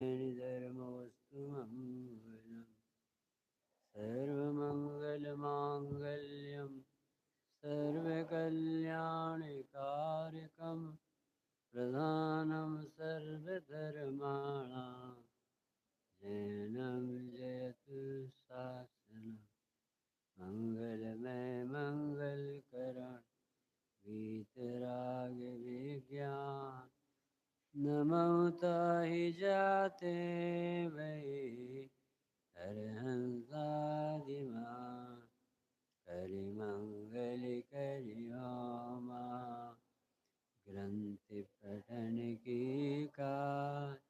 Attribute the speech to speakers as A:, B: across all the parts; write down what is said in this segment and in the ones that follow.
A: धर्मोऽस्तु मङ्गलम् सर्वमङ्गलमाङ्गल्यं सर्वकल्याणकारकं प्रधानं सर्वधर्माणां जैनं जयतु शासनं मङ्गलमय मङ्गलकरण वीतरागविज्ञान नमोता हि जाते वै हरहंसादिमान् करिमंगल करियोमा ग्रंथि पठन की काज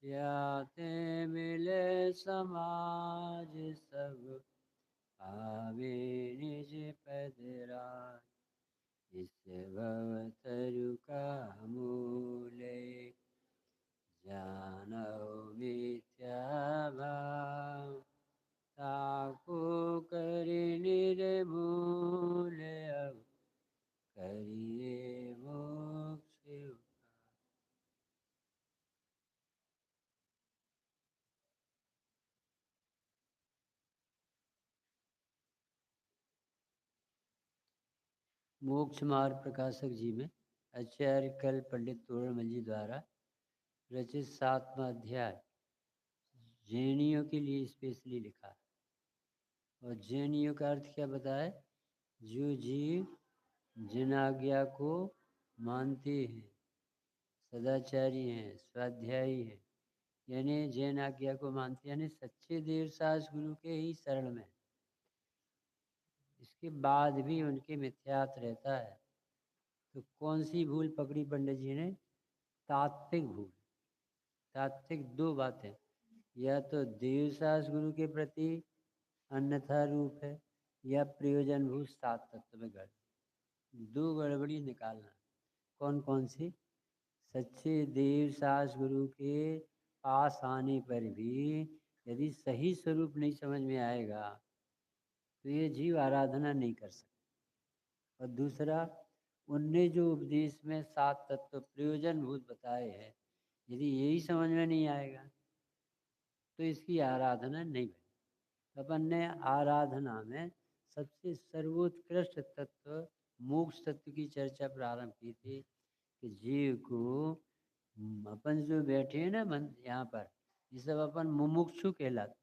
A: याते मिले समाज सब आवे निज पदराज इस भवतरु का मूले जानौ मिथ्या भाव ताको करि निर्मूल अब करिए मोक्ष उपाय। मोक्ष मार्ग प्रकाशक जी में आचार्य कल पंडित तोड़मल जी द्वारा रचित 7वां अध्याय जैनियों के लिए स्पेशली लिखा। और जैनियों का अर्थ क्या बताए? जो जीव जिन आज्ञा को मानते हैं, सदाचारी हैं, स्वाध्यायी हैं, यानी जैन आज्ञा को मानते हैं, यानी सच्चे देवसास गुरु के ही शरण में, इसके बाद भी उनके मिथ्यात रहता है। तो कौन सी भूल पकड़ी पंडित जी ने? तात्विक भूल। तात्विक दो बातें, या तो देवसास गुरु के प्रति अन्यथा रूप है, या प्रयोजन भूत सात तत्व में गड़बड़ी। दो गड़बड़ी निकालना। कौन कौन सी? सच्चे देवसास गुरु के पास आने पर भी यदि सही स्वरूप नहीं समझ में आएगा तो ये जीव आराधना नहीं कर सकता। और दूसरा, उनने जो उपदेश में सात तत्व प्रयोजन भूत बताए हैं, यदि यही समझ में नहीं आएगा तो इसकी आराधना नहीं बनेगी। अपन ने आराधना में सबसे सर्वोत्कृष्ट तत्व मोक्ष तत्व की चर्चा प्रारंभ की थी कि जीव को अपन जो बैठे हैं ना मन यहाँ पर, ये सब अपन मुमुक्षु कहलाते।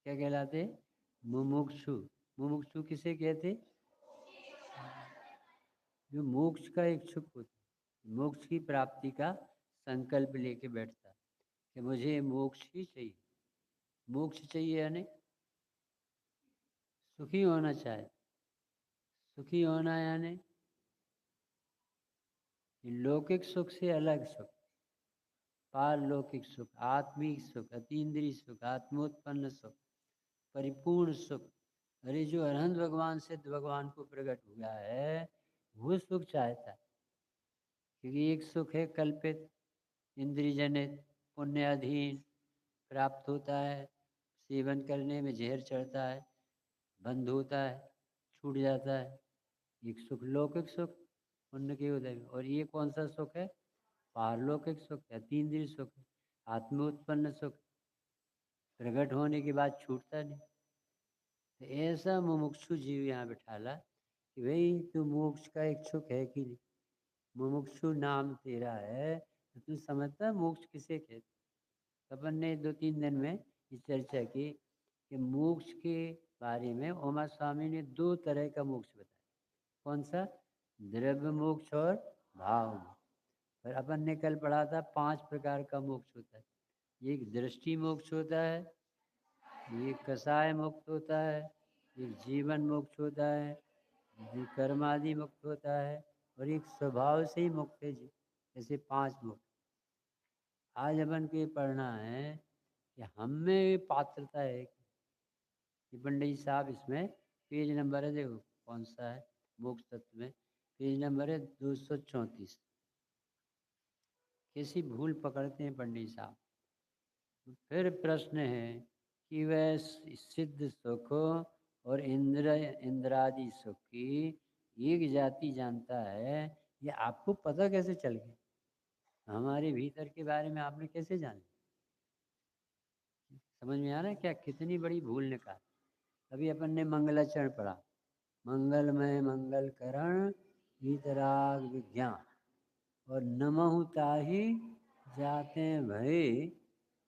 A: क्या कहलाते? मुमुक्षु। मुमुक्षु किसे कहते? जो मोक्ष का इच्छुक होता, मोक्ष की प्राप्ति का संकल्प लेके बैठता कि मुझे मोक्ष ही चाहिए। मोक्ष चाहिए यानी सुखी होना चाहे। सुखी होना यानी लौकिक सुख से अलग सुख, पारलौकिक सुख, आत्मिक सुख, अतीन्द्रिय सुख, आत्मोत्पन्न सुख, परिपूर्ण सुख। अरे जो अरहंत भगवान से भगवान को प्रकट हुआ है वो सुख चाहता है। क्योंकि एक सुख है कल्पित, इंद्रिय जनित, पुण्याधीन, प्राप्त होता है, सेवन करने में जहर चढ़ता है, बंद होता है, छूट जाता है। एक सुख लौकिक सुख, पुण्य के उदय में। और ये कौन सा सुख है? पारलौकिक सुख है, तीन्द्रिय सुख है, आत्मोत्पन्न सुख, प्रकट होने के बाद छूटता नहीं। तो ऐसा मुमुक्षु जीव यहाँ बिठाला कि भाई तू मोक्ष का इच्छुक है कि नहीं? मुमुक्षु नाम तेरा है तो तू समझता मोक्ष किसे कहते? अपन ने 2-3 दिन में ये चर्चा की कि मोक्ष के बारे में उमा स्वामी ने 2 तरह का मोक्ष बताया। कौन सा? द्रव्य मोक्ष और भाव मोक्ष। पर अपन ने कल पढ़ा था 5 प्रकार का मोक्ष होता है। एक दृष्टि मोक्ष होता है, एक कसाय मुक्त होता है, एक जीवन मुक्त होता है, एक कर्मादि मुक्त होता है, और एक स्वभाव से ही मुक्त है जी। ऐसे 5 मुक्त। आज अपन को ये पढ़ना है कि हम में पात्रता है। ये पंडित जी साहब इसमें पेज नंबर है, देखो कौन सा है मोक्ष तत्व में, पेज नंबर है 234। कैसी भूल पकड़ते हैं पंडित साहब। फिर प्रश्न है कि वह सिद्ध सुख और इंद्रादि सुख की एक जाति जानता है, ये आपको पता कैसे चल गया? हमारे भीतर के बारे में आपने कैसे जाना? समझ में आ रहा है क्या कितनी बड़ी भूल निकाल। अभी अपन ने मंगलाचरण पढ़ा, मंगलमय मंगल करण वीतराग विज्ञान, और नमहु ताहि जाते भय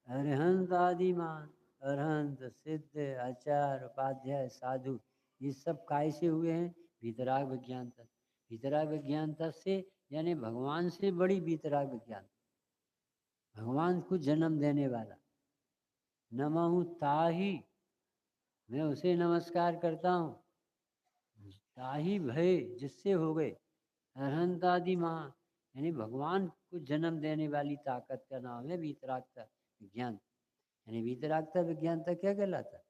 A: अरहंत आदिमान, अरहंत सिद्ध आचार्य उपाध्याय साधु, ये सब काय से हुए हैं? वीतराग विज्ञान तत्व। वीतराग विज्ञान तत्व से यानी भगवान से बड़ी वीतराग विज्ञान, भगवान को जन्म देने वाला। नमहु ताहि, मैं उसे नमस्कार करता हूँ। ताहि भय, जिससे हो गए अरहंत आदि मां, यानी भगवान को जन्म देने वाली ताकत का नाम है वीतरागता विज्ञान। यानी वीतरागता विज्ञानता क्या कहलाता है?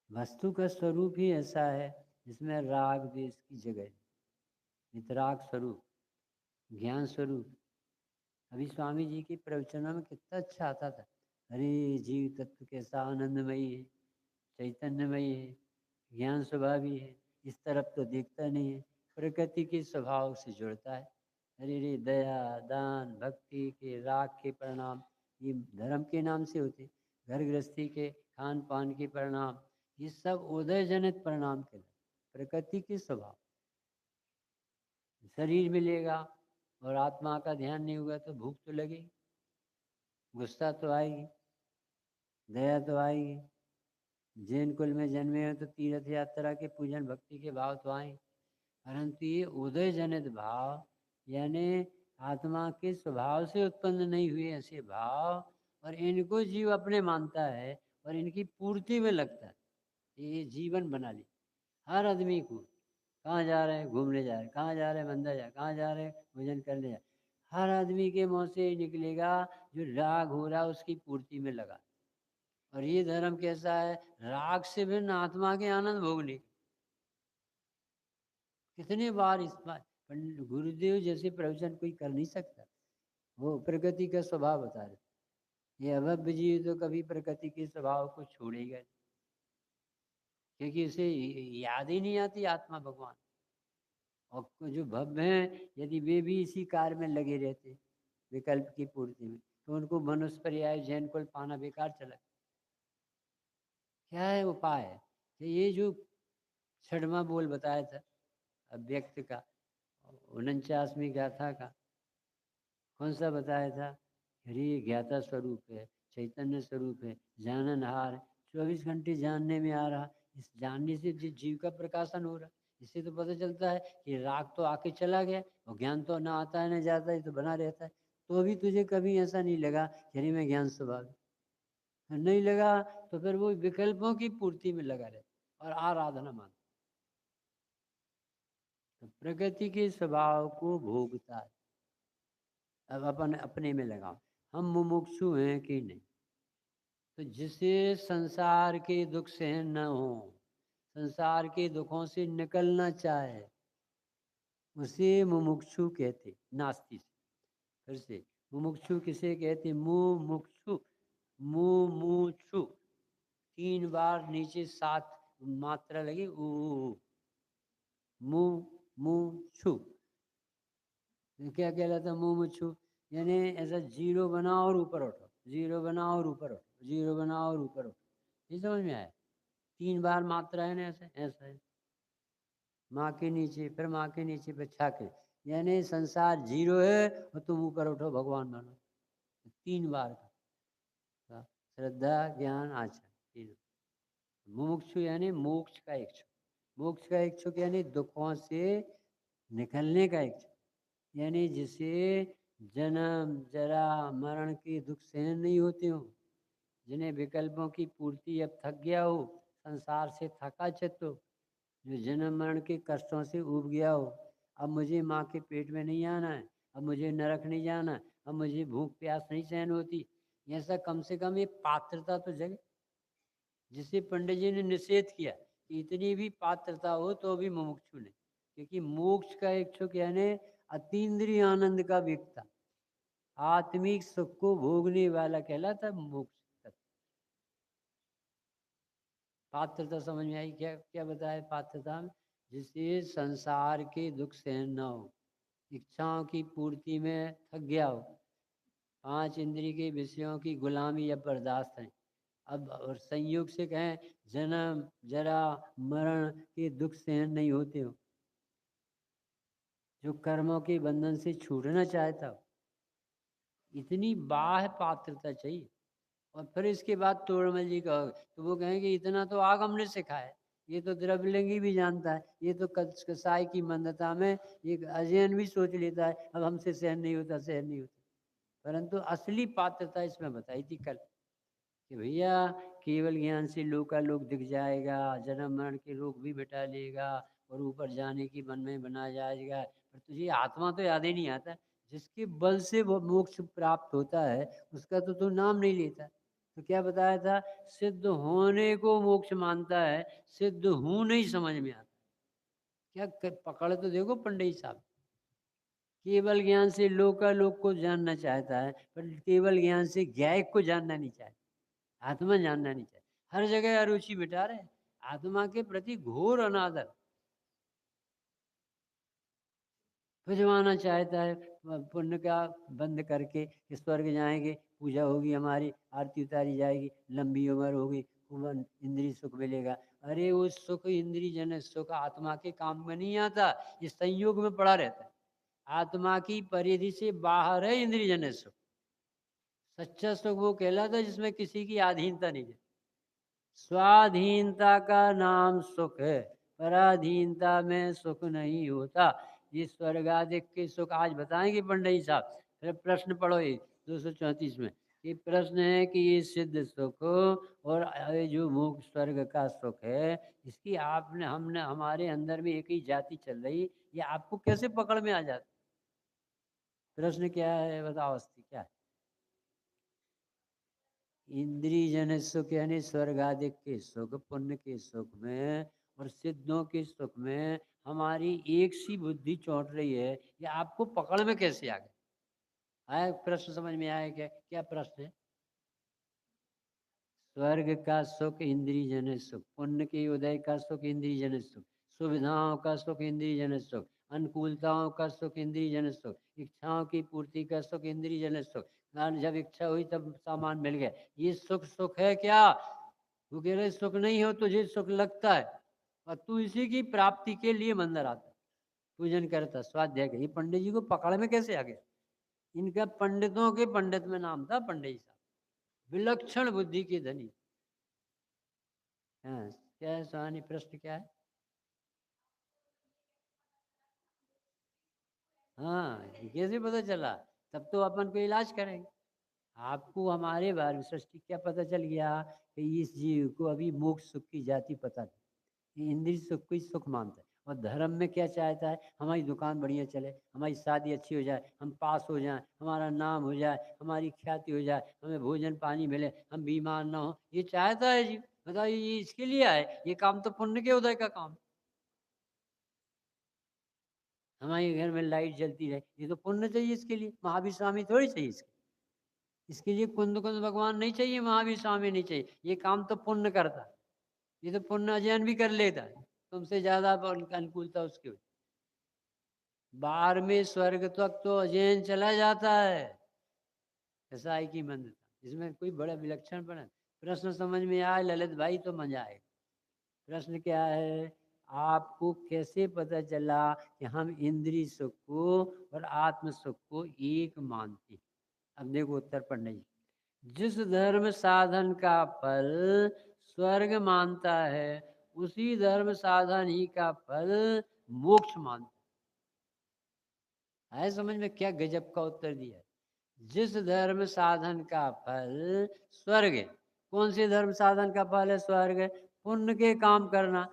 A: वस्तु का स्वरूप ही ऐसा है जिसमें राग देश की जगह, वीतराग स्वरूप, ज्ञान स्वरूप। अभी स्वामी जी के प्रवचनों में कितना अच्छा आता था, अरे जीव तत्व कैसा आनंदमयी है, चैतन्यमयी है, ज्ञान स्वभावी है, इस तरफ तो देखता नहीं है, प्रकृति के स्वभाव से जुड़ता है। अरे रे दया दान भक्ति के राग के परिणाम ये धर्म के नाम से होते, घर गृहस्थी के खान पान के परिणाम ये सब उदय जनित परिणाम के प्रकृति के स्वभाव। शरीर मिलेगा और आत्मा का ध्यान नहीं होगा तो भूख तो लगेगी, गुस्सा तो आएगी, दया तो आएगी। जैन कुल में जन्मे हो तो तीर्थ यात्रा के पूजन भक्ति के भाव तो आए, परंतु ये उदय जनित भाव यानी आत्मा के स्वभाव से उत्पन्न नहीं हुए ऐसे भाव, और इनको जीव अपने मानता है और इनकी पूर्ति में लगता है। ये जीवन बना ली हर आदमी को, कहाँ जा रहे हैं? घूमने जा रहे हैं। कहाँ जा रहे हैं? मंदिर जा। कहाँ जा रहे हैं? भोजन करने जा। हर आदमी के मुँह से निकलेगा जो राग हो रहा उसकी पूर्ति में लगा। और ये धर्म कैसा है? राग से भिन्न आत्मा के आनंद भोगने। कितने बार इस बार गुरुदेव जैसे प्रवचन कोई कर नहीं सकता, वो प्रकृति का स्वभाव बता रहे। ये अभव्य जीव तो कभी प्रकृति के स्वभाव को छोड़ेगा, क्योंकि उसे याद ही नहीं आती आत्मा भगवान। और जो भव्य हैं यदि वे भी इसी कार्य में लगे रहते विकल्प की पूर्ति में, तो उनको मनुष्य पर्याय जैन कुल पाना बेकार चला। क्या है उपाय? कि ये जो छठवां बोल बताया था अव्यक्त का, 49वीं गाथा का, कौन सा बताया था? अरे ज्ञाता स्वरूप है, चैतन्य स्वरूप है, जाननहार है, 24 घंटे जानने में आ रहा। इस जानने से जिस जीव का प्रकाशन हो रहा, इससे तो पता चलता है कि राग तो आके चला गया और ज्ञान तो ना आता है ना जाता है, तो बना रहता है। तो अभी तुझे कभी ऐसा नहीं लगा कि अरे मैं ज्ञान स्वभाव नहीं लगा, तो फिर वो विकल्पों की पूर्ति में लगा रहता और आराधना मान। तो प्रकृति के स्वभाव को भोगता है। अब अपन अपने में लगाओ, हम मुमुक्षु हैं कि नहीं? तो जिसे संसार के दुख सहन न हो, संसार के दुखों से निकलना चाहे, उसे मुमुक्षु कहते, नास्ति से। फिर से मुमुक्षु किसे कहते? मुमुक्षु, मुमुक्षु 3 बार नीचे 7 मात्रा लगी ऊ, मुमुक्षु क्या कहलाता? मुमुक्षु यानी ऐसा जीरो बनाओ और ऊपर उठो, जीरो बनाओ और ऊपर उठो, जीरो बनाओ और ऊपर उठो। ये समझ में आया? 3 बार मात्रा है ना, ऐसे ऐसा है। माँ के नीचे, फिर माँ के नीचे, फिर छा के, यानी संसार जीरो है और तुम ऊपर उठो भगवान बनो। 3 बार का श्रद्धा ज्ञान आचरण तीनों। मुमुक्षु यानी मोक्ष का इच्छुक, मोक्ष का इच्छुक यानी दुखों से निकलने का इच्छुक, यानी जिसे जन्म जरा मरण के दुख सहन नहीं होते हो, जिन्हें विकल्पों की पूर्ति अब थक गया हो, संसार से थका चित्त हो, जो जन्म मरण के कष्टों से उब गया हो, अब मुझे माँ के पेट में नहीं आना है, अब मुझे नरक नहीं जाना, अब मुझे भूख प्यास नहीं सहन होती, ऐसा कम से कम ये पात्रता तो जगे, जिसे पंडित जी ने निषेध किया कि इतनी भी पात्रता हो तो भी मुमुक्षु नहीं। क्योंकि मोक्ष का इच्छुक यानी अतीन्द्रिय आनंद का व्यक्ता, आत्मिक सुख को भोगने वाला कहलाता मोक्ष तत्व। पात्रता समझ में आई? क्या क्या बताया पात्रता में? जिसे संसार के दुख सहन न हो, इच्छाओं की पूर्ति में थक गया हो, 5 इंद्रिय के विषयों की गुलामी या बर्दाश्त है, अब और संयोग से कहें जन्म जरा मरण के दुख सहन नहीं होते हो, जो कर्मों के बंधन से छूटना चाहता हो, इतनी बाह्य पात्रता चाहिए। और फिर इसके बाद तोड़मल जी कहोगे तो वो कहेंगे इतना तो आग हमने सिखाया है, ये तो द्रव्यलिंगी भी जानता है, ये तो कसाई की मंदता में एक अजयन भी सोच लेता है, अब हमसे सहन नहीं होता, सहन नहीं होता। परंतु असली पात्रता इसमें बताई थी कल कि भैया केवल ज्ञान से लोकालोक दिख जाएगा, जन्म मरण के रोग भी मिटा लेगा और ऊपर जाने की मन में बना जाएगा, पर तुझे आत्मा तो याद ही नहीं आता। जिसके बल से वो मोक्ष प्राप्त होता है उसका तो तू नाम नहीं लेता। तो क्या बताया था, सिद्ध होने को मोक्ष मानता है, सिद्ध हूं नहीं समझ में आता। क्या पकड़ तो देखो पंडित साहब, केवल ज्ञान से लोकालोक को जानना चाहता है, पर केवल ज्ञान से ज्ञायक को जानना नहीं चाहता, आत्मा जानना नहीं चाहता। हर जगह अरुचि बिठा रहे, आत्मा के प्रति घोर अनादर। भिजवाना चाहता है, पुण्य का बंद करके स्वर्ग जाएंगे, पूजा होगी, हमारी आरती उतारी जाएगी, लंबी उम्र होगी, इंद्रिय सुख मिलेगा। अरे वो सुख इंद्रिय जन सुख आत्मा के काम में नहीं आता, इस संयोग में पड़ा रहता है। आत्मा की परिधि से बाहर है इंद्रिय जन सुख। सच्चा सुख वो कहलाता है जिसमें किसी की अधीनता नहीं है। स्वाधीनता का नाम सुख है, पराधीनता में सुख नहीं होता। ये स्वर्गादिक के सुख आज बताएंगे पंडित साहब। फिर प्रश्न पढ़ो ये 234 में, ये प्रश्न है कि ये सिद्ध सुख और ये जो मोक्ष स्वर्ग का सुख है, इसकी आपने हमने हमारे अंदर में एक ही जाति चल रही, ये आपको कैसे पकड़ में आ जाता? प्रश्न क्या है बताओ, अस्थि क्या है? इंद्रिय जन सुख यानी स्वर्गादिक के सुख, पुण्य के सुख में और सिद्धों के सुख में हमारी एक सी बुद्धि चौंट रही है, ये आपको पकड़ में कैसे आ गए? आया प्रश्न समझ में आया क्या? क्या प्रश्न है? स्वर्ग का सुख इंद्रिय जन सुख, पुण्य के उदय का सुख इंद्रिय जन सुख, सुविधाओं का सुख इंद्रिय जन सुख, अनुकूलताओं का सुख इंद्रिय जन सुख, इच्छाओं की पूर्ति का सुख इंद्रिय जन सुख। जब इच्छा हुई तब सामान मिल गया, ये सुख सुख है क्या? तू कह रहे सुख नहीं हो, तुझे सुख लगता है और तू इसी की प्राप्ति के लिए मंदिर आता, पूजन करता, स्वाध्याय कर। ये पंडित जी को पकड़ में कैसे आ गया? इनका पंडितों के पंडित में नाम था पंडित साहब, विलक्षण बुद्धि के धनी। हाँ, क्या है सुहानी, प्रश्न क्या है? हाँ, ये कैसे पता चला? तब तो अपन को इलाज करेंगे। आपको हमारे बारे में सृष्टि क्या पता चल गया कि इस जीव को अभी मोक्ष सुख की जाति पता नहीं, ये इंद्रिय सुख को ही सुख मानता है। और धर्म में क्या चाहता है, हमारी दुकान बढ़िया चले, हमारी शादी अच्छी हो जाए, हम पास हो जाए, हमारा नाम हो जाए, हमारी ख्याति हो जाए, हमें भोजन पानी मिले, हम बीमार ना हो, ये चाहता है जीव। बताइए ये इसके लिए आए? ये काम तो पुण्य के उदय का काम। हमारे घर में लाइट जलती रहे, ये तो पुण्य चाहिए इसके लिए, महावीर स्वामी थोड़ी चाहिए इसके। इसके लिए कुंद कुंद भगवान नहीं चाहिए, महावीर स्वामी नहीं चाहिए, ये काम तो पुण्य करता है। ये तो पुण्य अजयन भी कर लेता है, तुमसे ज्यादा अनुकूलता उसकी होती। बाहर में स्वर्ग तक तो अजयन चला जाता है, कसाई की मंदता, इसमें कोई बड़ा विलक्षण बना। प्रश्न समझ में आए ललित भाई तो मजा आएगा। प्रश्न क्या है, आपको कैसे पता चला कि हम इंद्रिय सुख को और आत्म सुख को एक मानते हैं? अब देखो उत्तर पढ़ने, जिस धर्म साधन का फल स्वर्ग मानता है, उसी धर्म साधन ही का फल मोक्ष मानता है। समझ में क्या गजब का उत्तर दिया? जिस धर्म साधन का फल स्वर्ग है, कौन से धर्म साधन का फल है स्वर्ग? पुण्य के काम करना,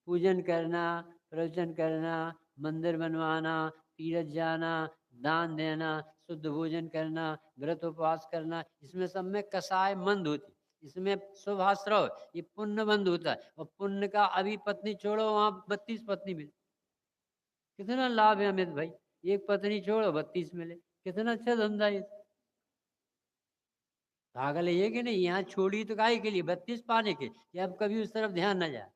A: पूजन करना, प्रवचन करना, मंदिर बनवाना, तीर्थ जाना, दान देना, शुद्ध भोजन करना, व्रत उपवास करना, इसमें सब में कसाय मंद होती, इसमें शुभाश्रव, ये पुण्य बंद होता है। और पुण्य का अभी पत्नी छोड़ो, वहां 32 पत्नी मिले, कितना लाभ है अमित भाई। एक पत्नी छोड़ो 32 मिले, कितना अच्छा धंधा है। पागल है ये कि नहीं? यहाँ छोड़ी तो काहे के लिए? 32 पाने के, कि अब कभी उस तरफ ध्यान न जाए।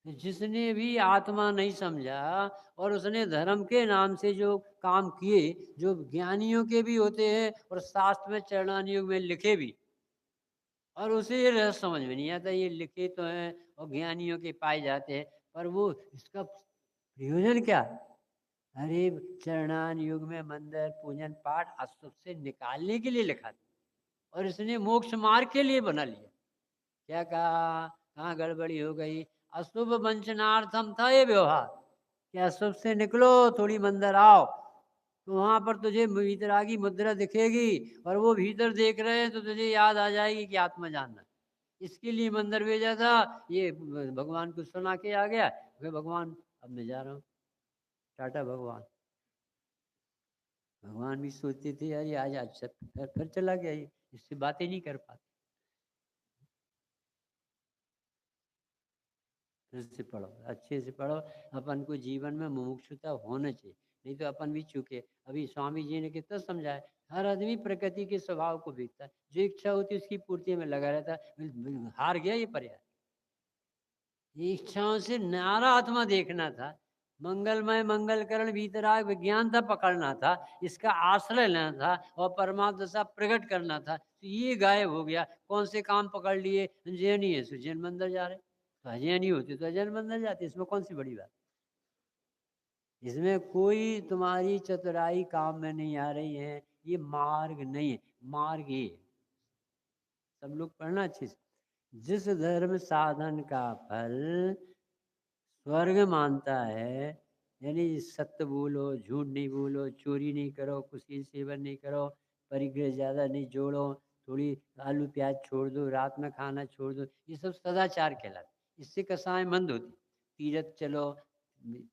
A: जिसने भी आत्मा नहीं समझा और उसने धर्म के नाम से जो काम किए, जो ज्ञानियों के भी होते हैं और शास्त्र में चरणानुयोग में लिखे भी, और उसे ये रहस्य समझ में नहीं आता। ये लिखे तो हैं और ज्ञानियों के पाए जाते हैं, पर वो इसका प्रयोजन क्या? अरे चरणान युग में मंदिर पूजन पाठ अशुभ से निकालने के लिए लिखा था, और इसने मोक्ष मार्ग के लिए बना लिया। क्या कहा? कहाँ गड़बड़ी हो गई? अशुभ वंचनार्थम था ये व्यवहार, कि अशुभ से निकलो, थोड़ी मंदिर आओ, तो वहां पर तुझे भीतरागी मुद्रा दिखेगी, और वो भीतर देख रहे हैं तो तुझे याद आ जाएगी कि आत्मा जानना। इसके लिए मंदिर भेजा था। ये भगवान को सुना के आ गया, भगवान अब मैं जा रहा हूँ, टाटा भगवान। भगवान भी सोचते थे यार ये आज अच्छा फिर चला गया, ये इससे बातें नहीं कर पाते। फिर से पढ़ो, अच्छे से पढ़ो। अपन को जीवन में मुमुक्षुता होना चाहिए, नहीं तो अपन भी चूके। अभी स्वामी जी ने कितना समझाया, हर आदमी प्रकृति के स्वभाव को देखता है, जो इच्छा होती है उसकी पूर्ति में लगा रहता है। हार गया ये पर्याय। ये इच्छाओं से नारा आत्मा देखना था, मंगलमय मंगलकरण भीतराग विज्ञान था पकड़ना था, इसका आश्रय लेना था और परमात्मा दशा प्रकट करना था। तो ये गायब हो गया। कौन से काम पकड़ लिए? जैनी है सो जैन मंदिर जा रहे, तो अजैनी होती तो अजैन मंदिर जाते, इसमें कौन सी बड़ी बात? इसमें कोई तुम्हारी चतुराई काम में नहीं आ रही है। ये मार्ग नहीं है, मार्ग ये है। सब लोग पढ़ना अच्छे से। जिस धर्म साधन का फल स्वर्ग मानता है, यानी सत्य बोलो, झूठ नहीं बोलो, चोरी नहीं करो, कुछ सेवन नहीं करो, परिग्रह ज़्यादा नहीं जोड़ो, थोड़ी आलू प्याज छोड़ दो, रात में खाना छोड़ दो, ये सब सदाचार कहलाते। इससे कसाएं मंद होती। तीर्थ चलो,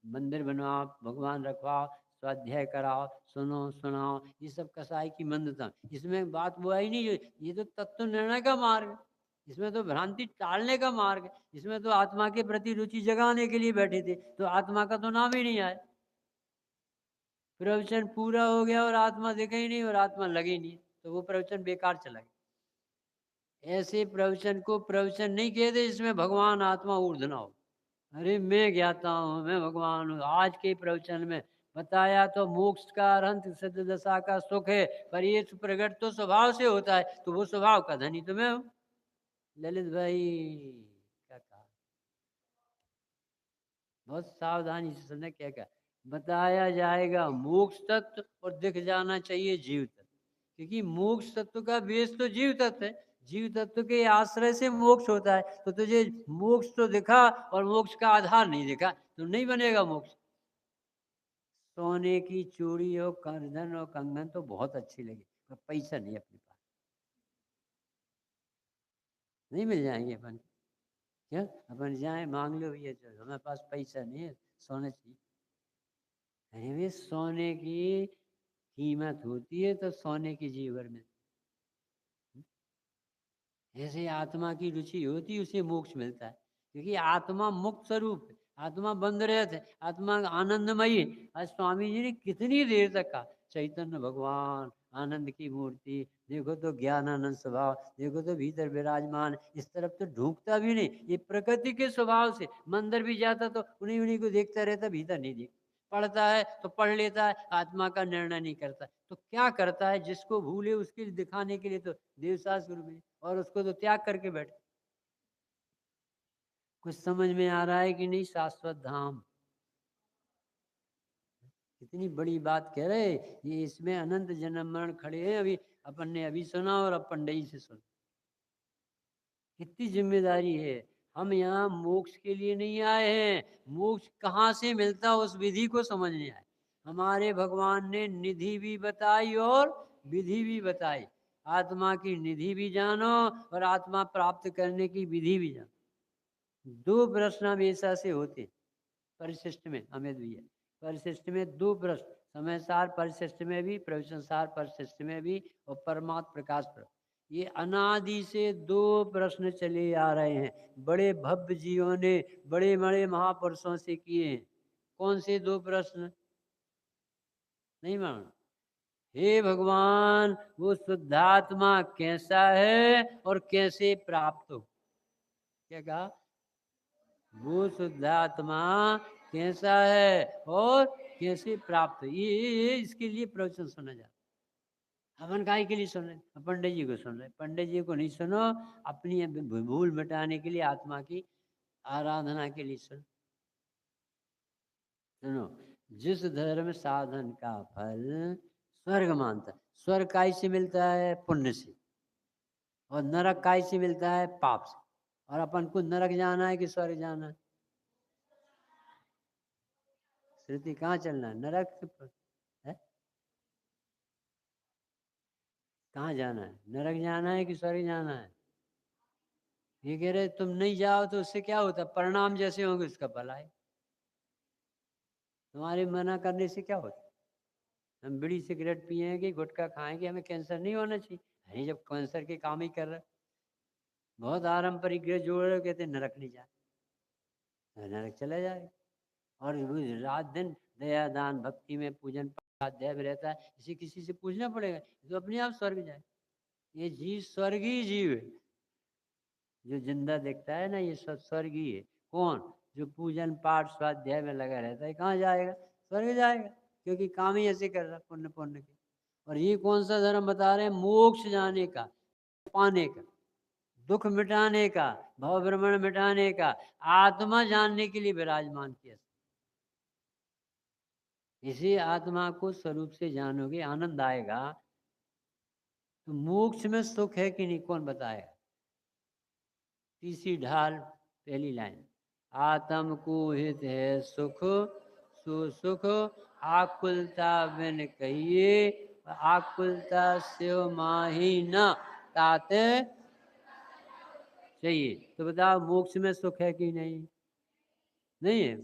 A: मंदिर बनवाओ, भगवान रखवाओ, स्वाध्याय कराओ, सुनो सुनाओ, ये सब कसाई की मंदता। इसमें बात वो आई नहीं, ये तो तत्व निर्णय का मार्ग है। इसमें तो भ्रांति टालने का मार्ग है। इसमें तो आत्मा के प्रति रुचि जगाने के लिए बैठे थे, तो आत्मा का तो नाम ही नहीं आया। प्रवचन पूरा हो गया और आत्मा दिखे ही नहीं और आत्मा लगे ही नहीं, तो वो प्रवचन बेकार चला गया। ऐसे प्रवचन को प्रवचन नहीं कहते जिसमें भगवान आत्मा ऊर्ध्व हो। अरे मैं ज्ञाता हूँ, मैं भगवान हूँ। आज के प्रवचन में बताया तो मोक्ष का अरहंत सिद्ध दशा का सुख है, पर ये प्रकट तो स्वभाव से होता है, तो वो स्वभाव का धनी तो मैं हूँ। ललित भाई क्या कहा, बहुत सावधानी से सुनना। क्या क्या बताया जाएगा? मोक्ष तत्व और दिख जाना चाहिए जीव तत्व, क्योंकि मोक्ष तत्व का बेस तो जीव तत्व है। जीव तत्व के आश्रय से मोक्ष होता है, तो तुझे मोक्ष तो दिखा और मोक्ष का आधार नहीं दिखा, तो नहीं बनेगा मोक्ष। सोने की चूड़ी और करधन और कंगन तो बहुत अच्छी लगी, पर पैसा नहीं अपने पास, नहीं मिल जाएंगे अपन। क्या अपन जाए मांग लो भैया, चलो हमारे पास पैसा नहीं है, सोना चाहिए। अरे वे सोने की कीमत होती है तो सोने की जीवन में, जैसे आत्मा की रुचि होती है उसे मोक्ष मिलता है, क्योंकि आत्मा मुक्त स्वरूप है, आत्मा बंद रहते है, आत्मा आनंदमयी है। आज स्वामी जी ने कितनी देर तक कहा चैतन्य भगवान आनंद की मूर्ति, देखो तो ज्ञानानंद स्वभाव, देखो तो भीतर विराजमान, इस तरफ तो ढूंढता भी नहीं। ये प्रकृति के स्वभाव से मंदिर भी जाता तो उन्हीं उन्हीं को देखता रहता, भीतर नहीं देखता। पढ़ता है तो पढ़ लेता है, आत्मा का निर्णय नहीं करता। तो क्या करता है? जिसको भूले उसके दिखाने के लिए तो देवशास्त्र में, और उसको तो त्याग करके बैठे। कुछ समझ में आ रहा है कि नहीं? शाश्वत धाम कितनी बड़ी बात कह रहे, ये इसमें अनंत जन्म मरण खड़े हैं। अभी अपन ने अभी सुना और अब पंडित से सुना, कितनी जिम्मेदारी है। हम यहाँ मोक्ष के लिए नहीं आए हैं, मोक्ष कहाँ से मिलता उस विधि को समझने आए। हमारे भगवान ने निधि भी बताई और विधि भी बताई। आत्मा की निधि भी जानो और आत्मा प्राप्त करने की विधि भी जानो। दो प्रश्न हमेशा से होते परिशिष्ट में, अमित भैया, परिशिष्ट में दो प्रश्न, समय सार परिशिष्ट में भी, प्रवचन सार परिशिष्ट में भी, और परमात्म प्रकाश पर। ये अनादि से दो प्रश्न चले आ रहे हैं, बड़े भव्य जीवों ने बड़े बड़े महापुरुषों से किए हैं। कौन से दो प्रश्न? नहीं मान, हे भगवान वो शुद्धात्मा कैसा है और कैसे प्राप्त हो? क्या कहा? वो शुद्धात्मा कैसा है और कैसे प्राप्त हो? ये इसके लिए प्रवचन सुना जाता। अपन काय के लिए सुन रहे? पंडित जी को सुन रहे। पंडित जी को नहीं सुनो, अपनी भूल मिटाने के लिए, आत्मा की आराधना के लिए सुनो। सुनो, जिस धर्म साधन का फल स्वर्ग मानता है, स्वर्ग काय से मिलता है? पुण्य से। और नरक काय से मिलता है? पाप से। और अपन को नरक जाना है कि स्वर्ग जाना है? श्रुति कहाँ चलना है? नरक है? कहाँ जाना है? नरक जाना है कि स्वर्ग जाना है? ये कह रहे तुम नहीं जाओ तो उससे क्या होता? परिणाम जैसे होंगे उसका फल आए। तुम्हारे मना करने से क्या होता? हम बीड़ी सिगरेट पिएंगे, गुटखा खाएंगे, हमें कैंसर नहीं होना चाहिए। अरे जब कैंसर के काम ही कर रहे, बहुत आरंपरिक जोड़ रहे, कहते नरक नहीं जाए, नरक चला जाए। और रात दिन दया दान भक्ति में पूजन पाध्याय रहता है, इसे किसी से पूछना पड़ेगा तो अपने आप स्वर्ग जाए। ये जीव स्वर्गीय जीव है, जो जिंदा दिखता है ना, ये सब स्वर्गीय है। कौन? जो पूजन पाठ स्वाध्याय में लगा रहता है, कहाँ जाएगा? स्वर्ग जाएगा, क्योंकि काम ही ऐसे कर रहा पुण्य पुण्य के। और ये कौन सा धर्म बता रहे हैं? मोक्ष जाने का, पाने का, दुख मिटाने का, भव भ्रमण मिटाने का, आत्मा जानने के लिए विराजमान किया। इसी आत्मा को स्वरूप से जानोगे, आनंद आएगा। तो मोक्ष में सुख है कि नहीं, कौन बताएगा? तीसरी ढाल, पहली लाइन, आत्म को हित है सुख, सुख आकुलता बिन कहिए, आकुलता से माही न ताते चाहिए। तो बताओ मोक्ष में सुख है कि नहीं? नहीं है।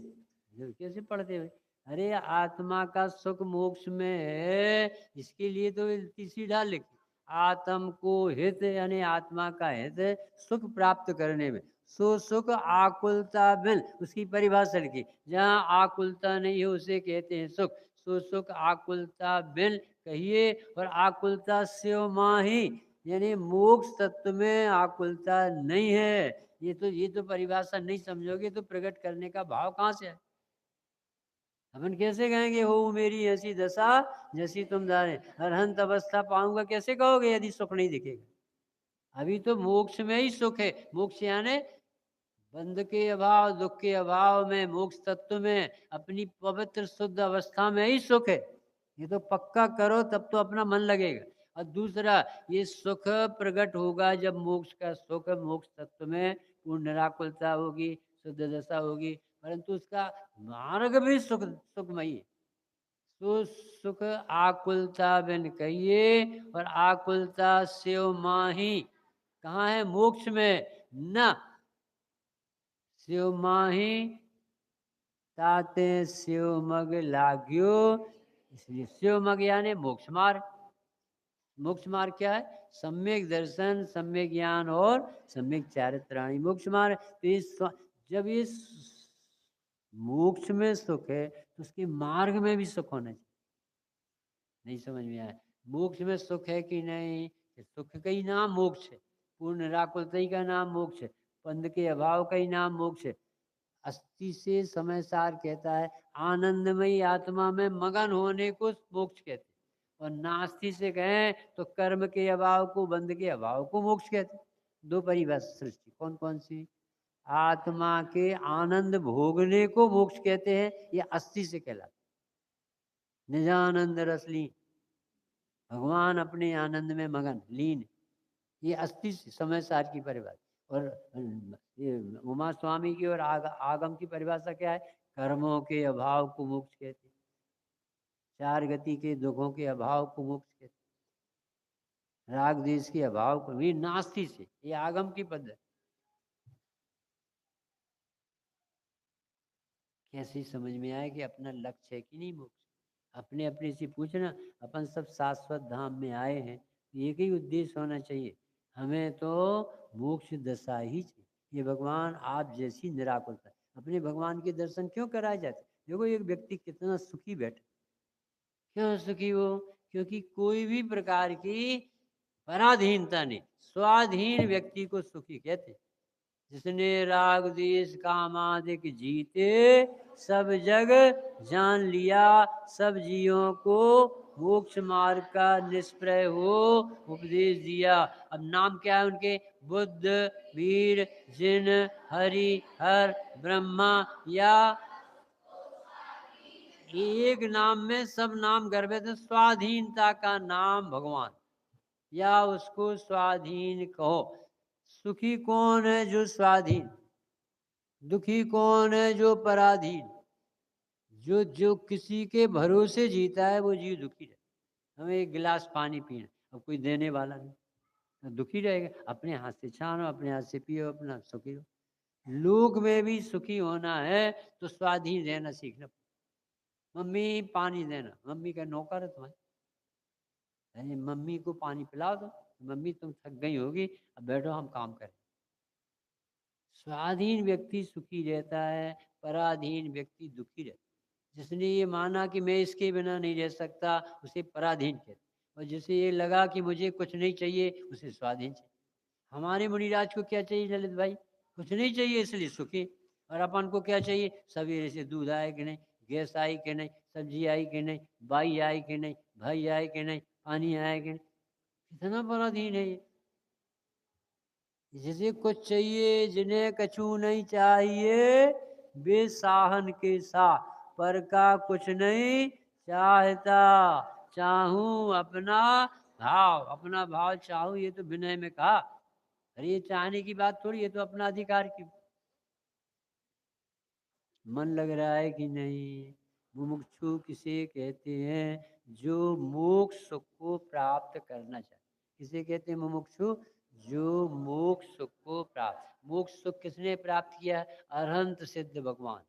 A: कैसे पढ़ते हुए? अरे आत्मा का सुख मोक्ष में है, इसके लिए तो तीसरी ढाल लिखी, आत्म को हित, यानी आत्मा का हित सुख प्राप्त करने में। सो सुख आकुलता बिन, उसकी परिभाषा लिखी, जहाँ आकुलता नहीं है उसे कहते हैं सुख। सो सुख आकुलता बिन कहिए, और आकुलता से माही, यानी मोक्ष तत्व में आकुलता नहीं है। ये तो परिभाषा नहीं समझोगे तो प्रकट करने का भाव कहाँ से है? अपन कैसे कहेंगे हो मेरी ऐसी दशा जैसी तुम जाने, अरहंत अवस्था पाऊंगा कैसे कहोगे यदि सुख नहीं दिखेगा? अभी तो मोक्ष में ही सुख है। मोक्ष यानी बंध के अभाव, दुख के अभाव में, मोक्ष तत्व में, अपनी पवित्र शुद्ध अवस्था में ही सुख है। ये तो पक्का करो तब तो अपना मन लगेगा। और दूसरा, ये सुख प्रकट होगा जब मोक्ष का सुख, मोक्ष तत्व में पूर्ण निराकुलता होगी, शुद्ध दशा होगी, परंतु उसका मार्ग भी सुखमयी है। तो सुख आकुलता बिन कहिए, और आकुलता सेव माही, कहाँ है? मोक्ष में न शिव माही ताते शिव मग लाग्यो। इसलिए शिव मग यानी मोक्ष मार्ग। मोक्ष मार्ग क्या है? सम्यक दर्शन, सम्यक ज्ञान और सम्यक चारित्राणी मोक्ष मार्ग। तो जब ये मोक्ष में सुख है तो उसके मार्ग में भी सुख होना चाहिए। नहीं समझ में आया? मोक्ष में सुख है कि नहीं? सुख का ही नाम मोक्ष है, पूर्ण निराकुलता का नाम मोक्ष है, पंध के अभाव का ही नाम मोक्ष है। अस्थि से समय सार कहता है आनंदमयी आत्मा में मगन होने को मोक्ष कहते हैं, और नास्ति से कहें तो कर्म के अभाव को, बंध के अभाव को मोक्ष कहते हैं। दो परिभाषा सृष्टि, कौन कौन सी? आत्मा के आनंद भोगने को मोक्ष कहते हैं, ये अस्थि से कहलाता। निजानंद रसलीन, भगवान अपने आनंद में मगन लीन, ये अस्थि समय सार की परिभाषा। और ये उमा स्वामी की और आगम की परिभाषा क्या है? कर्मों के अभाव को मोक्ष कहते, चार गति के दुखों के अभाव को मोक्ष कहते, राग देश के अभाव को भी नास्ति से, ये आगम की पद्धति। कैसे समझ में आए कि अपना लक्ष्य है कि नहीं मोक्ष? अपने अपने से पूछना, अपन सब शाश्वत धाम में आए हैं, एक ही उद्देश्य होना चाहिए, हमें तो मोक्ष दशा ही चाहिए। ये भगवान आप जैसी निराकुलता, अपने भगवान के दर्शन क्यों कराए जाते? देखो एक व्यक्ति कितना सुखी बैठा, क्यों सुखी हो? क्योंकि कोई भी प्रकार की पराधीनता नहीं, स्वाधीन व्यक्ति को सुखी कहते। जिसने राग द्वेष कामादिक जीते, सब जग जान लिया, सब जीवों को मोक्ष मार्ग का निष्प्रय हो उपदेश दिया। अब नाम क्या है उनके? बुद्ध, वीर, जिन, हरि, हर, ब्रह्मा, या एक नाम में सब नाम गर्भित है। स्वाधीनता का नाम भगवान, या उसको स्वाधीन कहो। सुखी कौन है? जो स्वाधीन। दुखी कौन है? जो पराधीन। जो जो किसी के भरोसे जीता है वो जीव दुखी है। हमें एक गिलास पानी पीना, अब कोई देने वाला नहीं, तो दुखी रहेगा। अपने हाथ से छानो, अपने हाथ से पियो, अपना सुखी हो। लोक में भी सुखी होना है तो स्वाधीन रहना सीखना। मम्मी पानी देना, मम्मी का नौकर है तुम्हारे, अरे मम्मी को पानी पिला दो, मम्मी तुम थक गई होगी, अब बैठो हम काम करें। स्वाधीन व्यक्ति सुखी रहता है, पराधीन व्यक्ति दुखी रहता है। जिसने ये माना कि मैं इसके बिना नहीं रह सकता, उसे पराधीन कहते, और जिसे ये लगा कि मुझे कुछ नहीं चाहिए, उसे स्वाधीन चाहिए। हमारे मुनिराज को क्या चाहिए ललित भाई? कुछ नहीं चाहिए, इसलिए सुखी। और अपन को क्या चाहिए? सवेरे से दूध आए कि नहीं, गैस आई कि नहीं, सब्जी आई कि नहीं, बाई आई कि नहीं, भाई आए कि नहीं, पानी आए कि नहीं। कितना पराधीन है ये। जिसे कुछ चाहिए, जिन्हें कछु नहीं चाहिए, वे साहन के साथ पर का कुछ नहीं चाहता। चाहूं अपना भाव, अपना भाव चाहूं, ये तो विनय में कहा। अरे ये चाहने की बात थोड़ी, ये तो अपना अधिकार की। मन लग रहा है कि नहीं? मुमुक्षु किसे कहते हैं? जो मोक्ष सुख को प्राप्त करना चाहे। किसे कहते हैं मुमुक्षु? जो मोक्ष सुख को प्राप्त। मोक्ष सुख किसने प्राप्त किया है? अरहंत सिद्ध भगवान।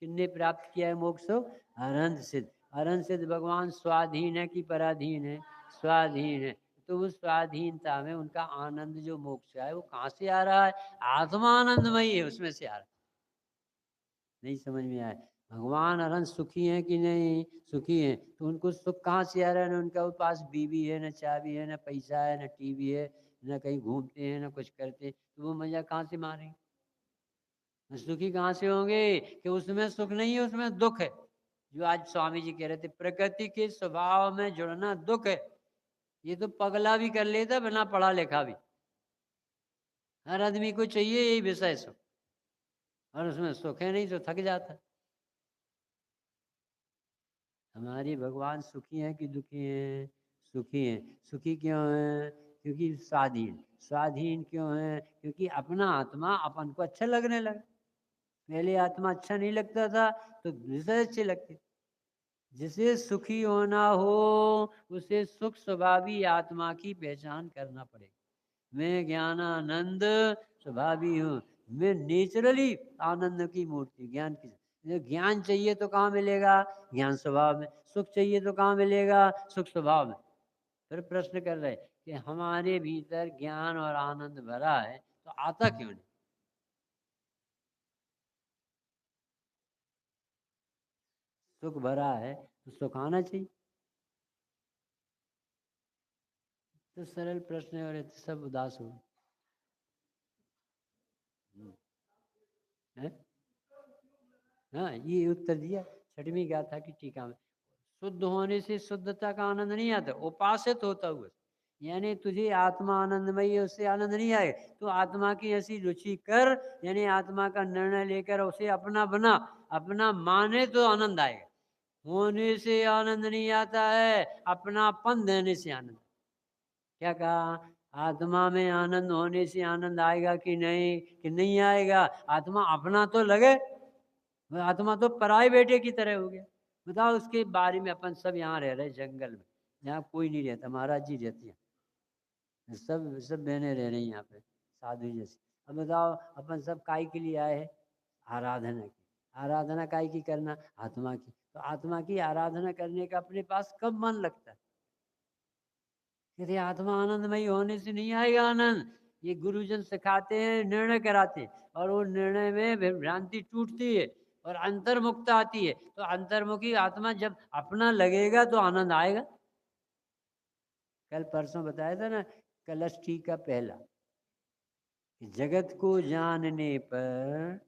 A: किसने प्राप्त किया है मोक्ष सुख? अरहंत सिद्ध। अरहंत सिद्ध भगवान स्वाधीन है कि पराधीन है? स्वाधीन है। तो उस स्वाधीनता में उनका आनंद जो मोक्ष है वो कहाँ से आ रहा है? आत्मानंदमयी है, उसमें से आ रहा है। नहीं समझ में आया? भगवान अरहंत सुखी हैं कि नहीं? सुखी हैं। तो उनको सुख कहाँ से आ रहा है? ना उनका पास बीवी है, ना चाबी है, ना पैसा है, ना टीवी है, ना कहीं घूमते हैं, ना कुछ करते, तो वो मजा कहाँ से मारेंगे? सुखी कहाँ से होंगे? कि उसमें सुख नहीं है, उसमें दुख है। जो आज स्वामी जी कह रहे थे, प्रकृति के स्वभाव में जुड़ना दुख है। ये तो पगला भी कर लेता बिना पढ़ा लिखा भी। हर आदमी को चाहिए यही विषय सुख, और उसमें सुख है नहीं तो थक जाता। हमारे भगवान सुखी हैं कि दुखी हैं? सुखी हैं। सुखी क्यों हैं? क्योंकि स्वाधीन। स्वाधीन क्यों है? क्योंकि अपना आत्मा अपन को अच्छा लगने लगा। पहले आत्मा अच्छा नहीं लगता था, तो विषय अच्छे लगते। जिसे सुखी होना हो उसे सुख स्वभावी आत्मा की पहचान करना पड़ेगा। मैं ज्ञानानंद स्वभावी हूँ, मैं नेचुरली आनंद की मूर्ति, ज्ञान की। ज्ञान चाहिए तो कहाँ मिलेगा? ज्ञान स्वभाव में। सुख चाहिए तो कहाँ मिलेगा? सुख स्वभाव में। फिर प्रश्न कर रहे कि हमारे भीतर ज्ञान और आनंद भरा है तो आता क्यों नहीं? सुख भरा है तो सुख आना चाहिए। तो सरल प्रश्न है, और सब उदास हो। है? हाँ, ये उत्तर दिया छठवीं गाथा की टीका में। शुद्ध होने से शुद्धता का आनंद नहीं आता, उपासित होता हुआ। यानी तुझे आत्मा आनंदमयी है, उससे आनंद नहीं आए तो आत्मा की ऐसी रुचि कर, यानी आत्मा का निर्णय लेकर उसे अपना बना, अपना माने तो आनंद आएगा। होने से आनंद नहीं आता है, अपनापन देने से आनंद। क्या कहा? आत्मा में आनंद होने से आनंद आएगा कि नहीं? कि नहीं आएगा? आत्मा अपना तो लगे, आत्मा तो पराये बेटे की तरह हो गया। बताओ, उसके बारे में अपन सब यहाँ रह रहे जंगल में, यहाँ कोई नहीं रहता, महाराज जी रहती है, सब सब बहनें रह रही हैं यहाँ पे साधु जैसे। अब बताओ, अपन सब काय के लिए आए हैं? आराधना की। आराधना काय की करना? आत्मा की। तो आत्मा की आराधना करने का अपने पास कब मन लगता है? यदि आत्मा आनंदमयी होने से नहीं आएगा आनंद। ये गुरुजन सिखाते हैं, निर्णय कराते हैं, और वो निर्णय में भ्रांति टूटती है और अंतर्मुक्ता आती है। तो अंतर्मुखी आत्मा जब अपना लगेगा तो आनंद आएगा। कल परसों बताया था ना, कलश का पहला, कि जगत को जानने पर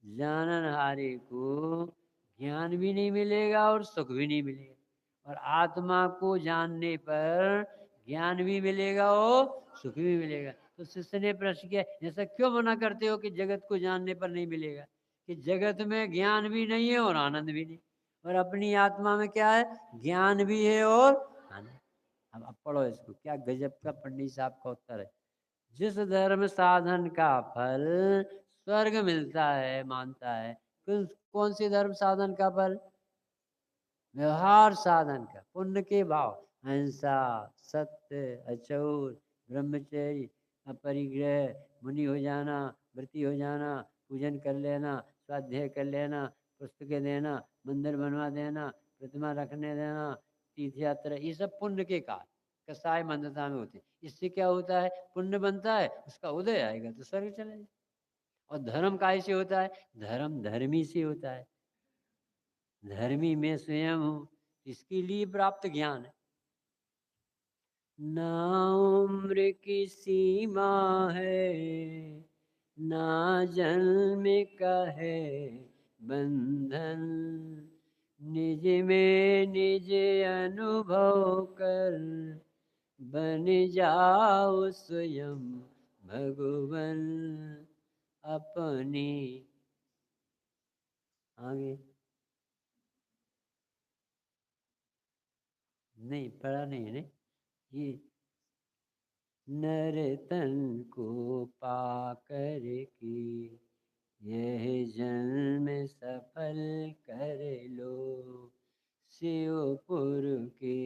A: जाननहारे को ज्ञान भी नहीं मिलेगा और सुख भी नहीं मिलेगा। और आत्मा को जानने पर ज्ञान भी मिलेगा और सुख भी मिलेगा। तो शिष्य ने प्रश्न किया, ऐसा क्यों मना करते हो कि जगत को जानने पर नहीं मिलेगा? कि जगत में ज्ञान भी नहीं है और आनंद भी नहीं, और अपनी आत्मा में क्या है? ज्ञान भी है और आनंद। अब पढ़ो इसको, क्या गजब का पंडित साहब का उत्तर है। जिस धर्म साधन का फल स्वर्ग मिलता है, मानता है, कौन सी धर्म साधन का फल? व्यवहार साधन का, पुण्य के भाव, अहिंसा, सत्य, अचूर, ब्रह्मचर्य, अपरिग्रह, मुनि हो जाना, व्रती हो जाना, पूजन कर लेना, स्वाध्याय कर लेना, पुस्तकें देना, मंदिर बनवा देना, प्रतिमा रखने देना, तीर्थ यात्रा, ये सब पुण्य के कार्य कसाय मंदता में होते हैं। इससे क्या होता है? पुण्य बनता है, उसका उदय आएगा तो स्वर्ग चले जाए। और धर्म काय से होता है? धर्म धर्मी से होता है। धर्मी मैं स्वयं हूँ, इसके लिए प्राप्त ज्ञान है। ना उम्र की सीमा है, ना जन्म का है बंधन, निज में निज अनुभव कर बन जाओ स्वयं भगवन अपनी। आगे नहीं पढ़ा नहीं है, ये नर तन को पाकर की यह जन्म सफल कर लो, शिवपुर के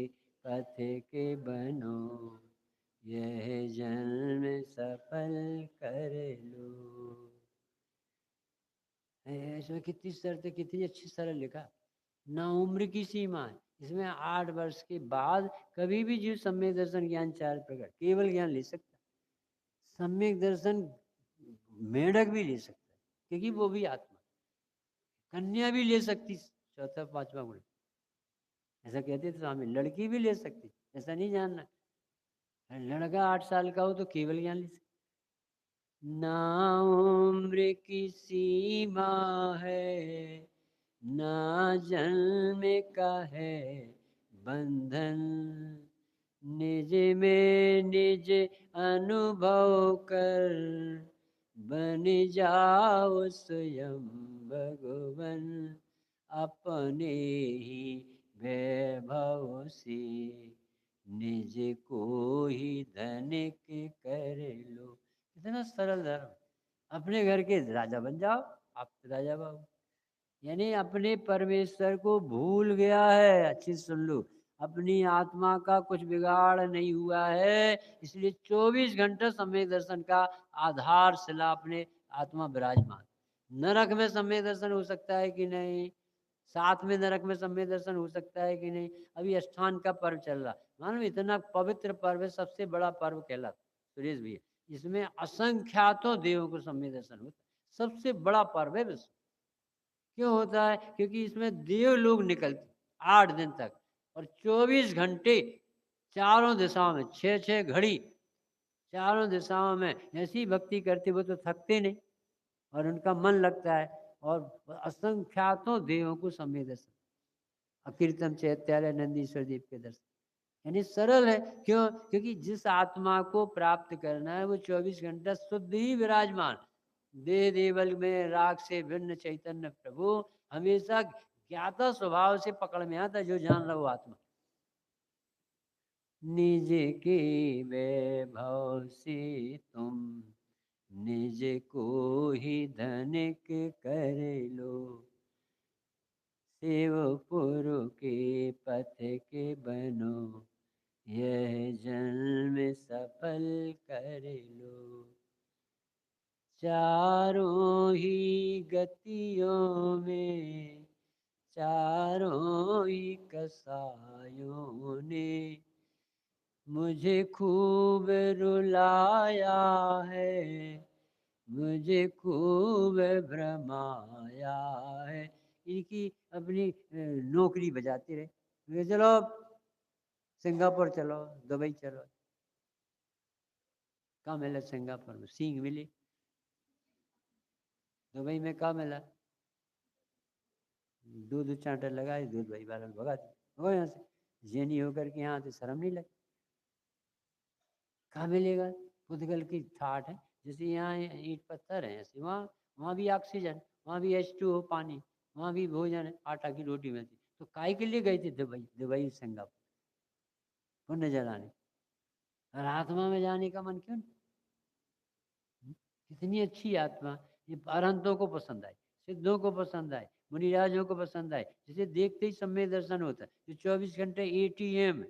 A: पथ के बनो, यह जन्म सफल कर लो। इसमें कितनी शर्तें, कितनी अच्छी सरल लिखा। ना उम्र की सीमा है, इसमें 8 वर्ष के बाद कभी भी जीव सम्यक दर्शन ज्ञान चार प्रकार केवल ज्ञान ले सकता है। सम्यक दर्शन मेढक भी ले सकता है, क्योंकि वो भी आत्मा। कन्या भी ले सकती, चौथा पांचवा गुण ऐसा कहते थे स्वामी। लड़की भी ले सकती, ऐसा नहीं जानना। लड़का 8 साल का हो तो केवल ज्ञान ले सकता। ना उम्र की सीमा है, ना जन्म का है बंधन, निज में निज अनुभव कर बन जाओ स्वयं भगवन अपने ही वैभव से, निज को ही धनिक कर लो। कितना सरल धर्म। अपने घर के राजा बन जाओ, आप राजा बाबू। यानी अपने परमेश्वर को भूल गया है। अच्छी सुन लो, अपनी आत्मा का कुछ बिगाड़ नहीं हुआ है, इसलिए 24 घंटे समय दर्शन का आधार शिला अपने आत्मा विराजमान। नरक में समय दर्शन हो सकता है कि नहीं? साथ में नरक में समय दर्शन हो सकता है कि नहीं? अभी अष्टान का पर्व चल रहा, मालूम इतना पवित्र पर्व है, सबसे बड़ा पर्व कहलाता सुरेश भैया। इसमें असंख्यातों देवों को समय दर्शन होता है, सबसे बड़ा पर्व है विश्व। क्यों होता है? क्योंकि इसमें देव लोग निकलते 8 दिन तक, और 24 घंटे चारों दिशाओं में, 6-6 घड़ी चारों दिशाओं में ऐसी भक्ति करते वो तो थकते नहीं, और उनका मन लगता है। और असंख्यातों देवों को समय दर्शन, अकीर्तन चैत्यालय नंदीश्वर देव के दर्शन। यानी सरल है। क्यों? क्योंकि जिस आत्मा को प्राप्त करना है वो 24 घंटा शुद्ध ही विराजमान, देह देवल में राग से भिन्न चैतन्य प्रभु हमेशा ज्ञाता स्वभाव से पकड़ में आता, जो जान रहा वो आत्मा। निज के वैभव से तुम निज को ही धनिक कर लो, शिवपुर के पथ के बनो, यह जन्म सफल कर लो। चारों ही गतियों में, चारों ही कसायों ने मुझे खूब रुलाया है, मुझे खूब भ्रमाया है। इनकी अपनी नौकरी बजाते रहे, चलो सिंगापुर चलो, दुबई चलो। कहाँ मिला सिंगापुर में? सींग मिली। दुबई में कहाँ मिला? दूध चांटा लगाए, दूध भाई बारह भगा दी, हो यहाँ से। जैनी होकर के यहाँ तो शर्म नहीं लगती। कहाँ मिलेगा? पुद्गल की ठाठ है, जैसे यहाँ ईंट पत्थर है ऐसे वहाँ, वहाँ भी ऑक्सीजन, वहाँ भी H2O पानी, वहाँ भी भोजन है, आटा की रोटी मिलती। तो काय के लिए गए थे दुबई, दुबई सिंगापुर पुण्य जलाने, और आत्मा में जाने का मन क्यों नहीं? कितनी अच्छी आत्मा, ये अरहंतों को पसंद आए, सिद्धों को पसंद आए, मुनिराजों को पसंद आए, जिसे देखते ही सम्यक दर्शन होता है, जो 24 घंटे ATM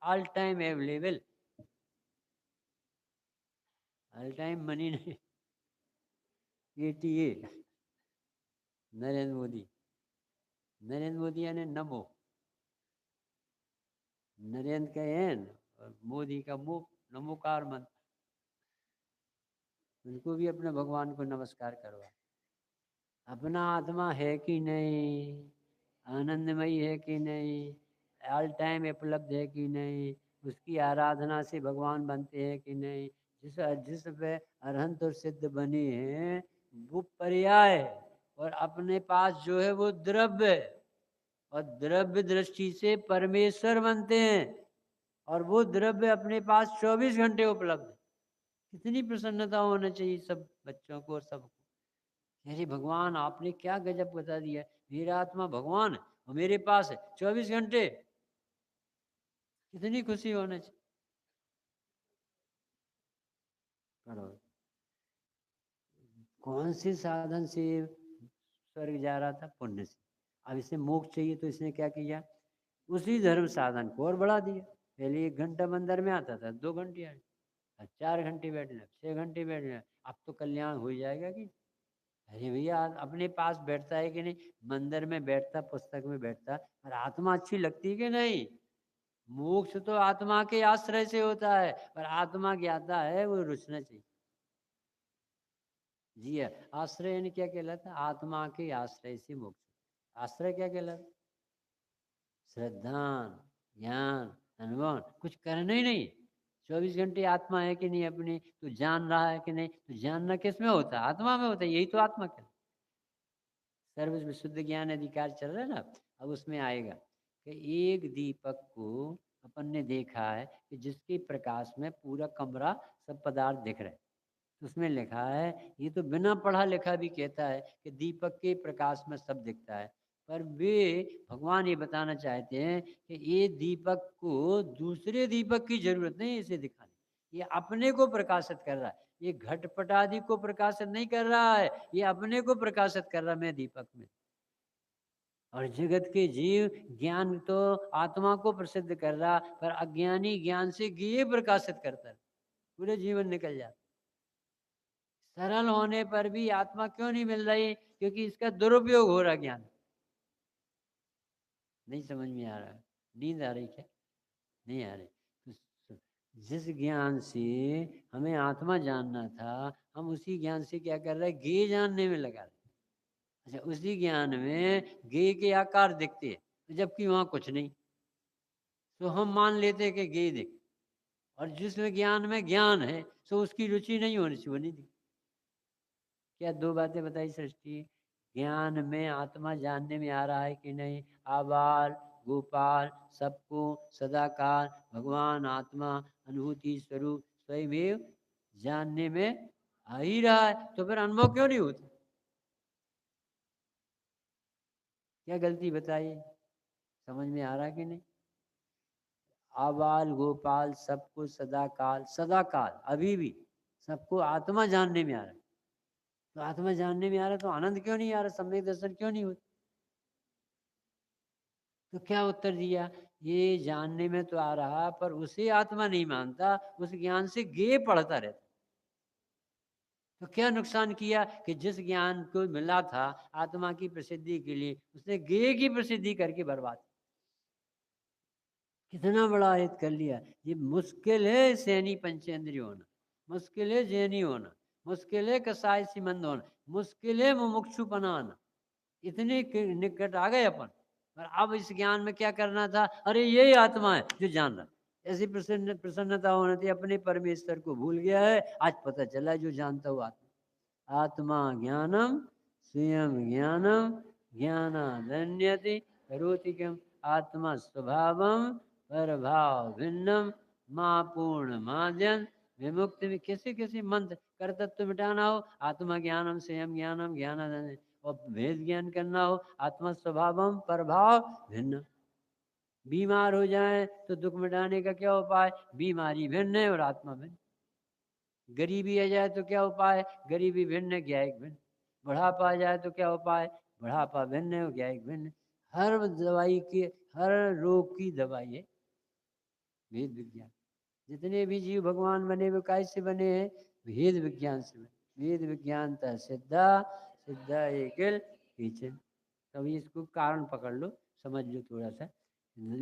A: all time available, all time money नहीं, ATA नरेंद्र मोदी, नरेंद्र मोदी यानी नमो, नरेंद्र का एन और मोदी का मो, नमोकार मंत्र, उनको भी अपने भगवान को नमस्कार करवा। अपना आत्मा है कि नहीं, आनंदमयी है कि नहीं, ऑल टाइम उपलब्ध है कि नहीं, उसकी आराधना से भगवान बनते हैं कि नहीं। जिस जिस पे अरहंत और सिद्ध बने हैं वो पर्याय है, और अपने पास जो है वो द्रव्य है, और द्रव्य दृष्टि से परमेश्वर बनते हैं, और वो द्रव्य अपने पास 24 घंटे उपलब्ध है। कितनी प्रसन्नता होना चाहिए सब बच्चों को और सबको। अरे भगवान आपने क्या गजब बता दिया, मेरा आत्मा भगवान है और मेरे पास है 24 घंटे, कितनी खुशी होना चाहिए। पढ़ो, कौन से साधन से स्वर्ग जा रहा था? पुण्य से। अब इसे मोक्ष चाहिए तो इसने क्या किया, उसी धर्म साधन को और बढ़ा दिया। पहले 1 घंटा मंदिर में आता था, 2 घंटे आए, 4 घंटे बैठना, 6 घंटे बैठना, अब तो कल्याण हो जाएगा कि। अरे भैया अपने पास बैठता है कि नहीं, मंदिर में बैठता, पुस्तक में बैठता, और आत्मा अच्छी लगती है कि नहीं? मोक्ष तो आत्मा के आश्रय से होता है, पर आत्मा ज्ञाता है वो रुचना चाहिए। जी है, आश्रय यानी क्या कहलाता है? आत्मा के आश्रय से मोक्ष। आश्रय क्या कहलाता? श्रद्धा, ज्ञान, अनुभव, कुछ करना ही नहीं। 24 घंटे आत्मा है कि नहीं अपनी, तो जान रहा है कि नहीं? तो जानना किस में होता है? आत्मा में होता है, यही तो आत्मा क्या। सर्व विशुद्ध ज्ञान अधिकार चल रहा है ना, अब उसमें आएगा कि एक दीपक को अपन ने देखा है कि जिसके प्रकाश में पूरा कमरा सब पदार्थ दिख रहे हैं, तो उसमें लिखा है, ये तो बिना पढ़ा लिखा भी कहता है कि दीपक के प्रकाश में सब दिखता है, पर वे भगवान ये बताना चाहते हैं कि ये दीपक को दूसरे दीपक की जरूरत नहीं इसे दिखाने, ये अपने को प्रकाशित कर रहा है, ये घटपट आदि को प्रकाशित नहीं कर रहा है, ये अपने को प्रकाशित कर रहा है, मैं दीपक में। और जगत के जीव ज्ञान तो आत्मा को प्रसिद्ध कर रहा, पर अज्ञानी ज्ञान से ज्ञेय प्रकाशित करता है, पूरे जीवन निकल जाता। सरल होने पर भी आत्मा क्यों नहीं मिल रही? क्योंकि इसका दुरुपयोग हो रहा ज्ञान। नहीं समझ में आ रहा है? नींद आ रही क्या? नहीं आ रही। तो जिस ज्ञान से हमें आत्मा जानना था, हम उसी ज्ञान से क्या कर रहे हैं? ज्ञेय जानने में लगा रहे। अच्छा, उसी ज्ञान में ज्ञेय के आकार दिखते हैं, जबकि वहां कुछ नहीं, तो हम मान लेते हैं कि ज्ञेय दिख, और जिसमें ज्ञान में ज्ञान है तो उसकी रुचि नहीं होनी चाहिए, नहीं दिख। क्या दो बातें बताई सृष्टि? ज्ञान में आत्मा जानने में आ रहा है कि नहीं? आबाल गोपाल सबको सदाकाल भगवान आत्मा अनुभूति स्वरूप स्वयं जानने में आ ही रहा है, तो फिर अनुभव क्यों नहीं होता? क्या गलती बताइए, समझ में आ रहा है कि नहीं? आबाल गोपाल सबको सदाकाल, सदाकाल अभी भी सबको आत्मा जानने में आ रहा है, तो आत्मा जानने में आ रहा है तो आनंद क्यों नहीं आ रहा? सम्यक दर्शन क्यों नहीं होता? तो क्या उत्तर दिया? ये जानने में तो आ रहा, पर उसे आत्मा नहीं मानता, उस ज्ञान से गे पढ़ता रहता। तो क्या नुकसान किया कि जिस ज्ञान को मिला था आत्मा की प्रसिद्धि के लिए, उसने गे की प्रसिद्धि करके बर्बाद, कितना बड़ा हित कर लिया। ये मुश्किल है सैनी पंचेंद्रिय होना, मुश्किल है जैनी होना, मुश्किल है कसाई सिमंद होना, मुश्किल है मुमुक्षुपना आना। इतने निकट आ गए अपन, और अब इस ज्ञान में क्या करना था? अरे यही आत्मा है जो जान रहा, ऐसी प्रसन्नता होनी थी, अपने परमेश्वर को भूल गया है। आज पता चला जो जानता हुआ आत्मा, आत्मा ज्ञानम स्वयं ज्ञानम ज्ञानादन्यति करोति किम आत्मा स्वभावम पर भाव भिन्नम माँ पूर्ण माद्यन विमुक्ति में किसी किसी मंत्र कर्तत्व मिटाना हो आत्मा ज्ञानम स्वयं ज्ञानम ज्ञान और भेद ज्ञान करना हो आत्मा स्वभावम प्रभाव भिन्न। बीमार हो जाए तो दुख मिटाने का क्या उपाय, बीमारी भिन्न है और आत्मा भिन्न। गरीबी आ जाए तो क्या उपाय, गरीबी भिन्न है ज्ञायक भिन्न। बुढ़ापा आ जाए तो क्या उपाय, बुढ़ापा भिन्न है और ज्ञायक भिन्न। हर दवाई की, हर रोग की दवाई है भेद विज्ञान। जितने भी जीव भगवान बने वो कैसे बने हैं, भेद विज्ञान से बने। भेद विज्ञान था सिद्धा, सिद्धा एकल पीछे। कभी इसको कारण पकड़ लो, समझ लो थोड़ा सा।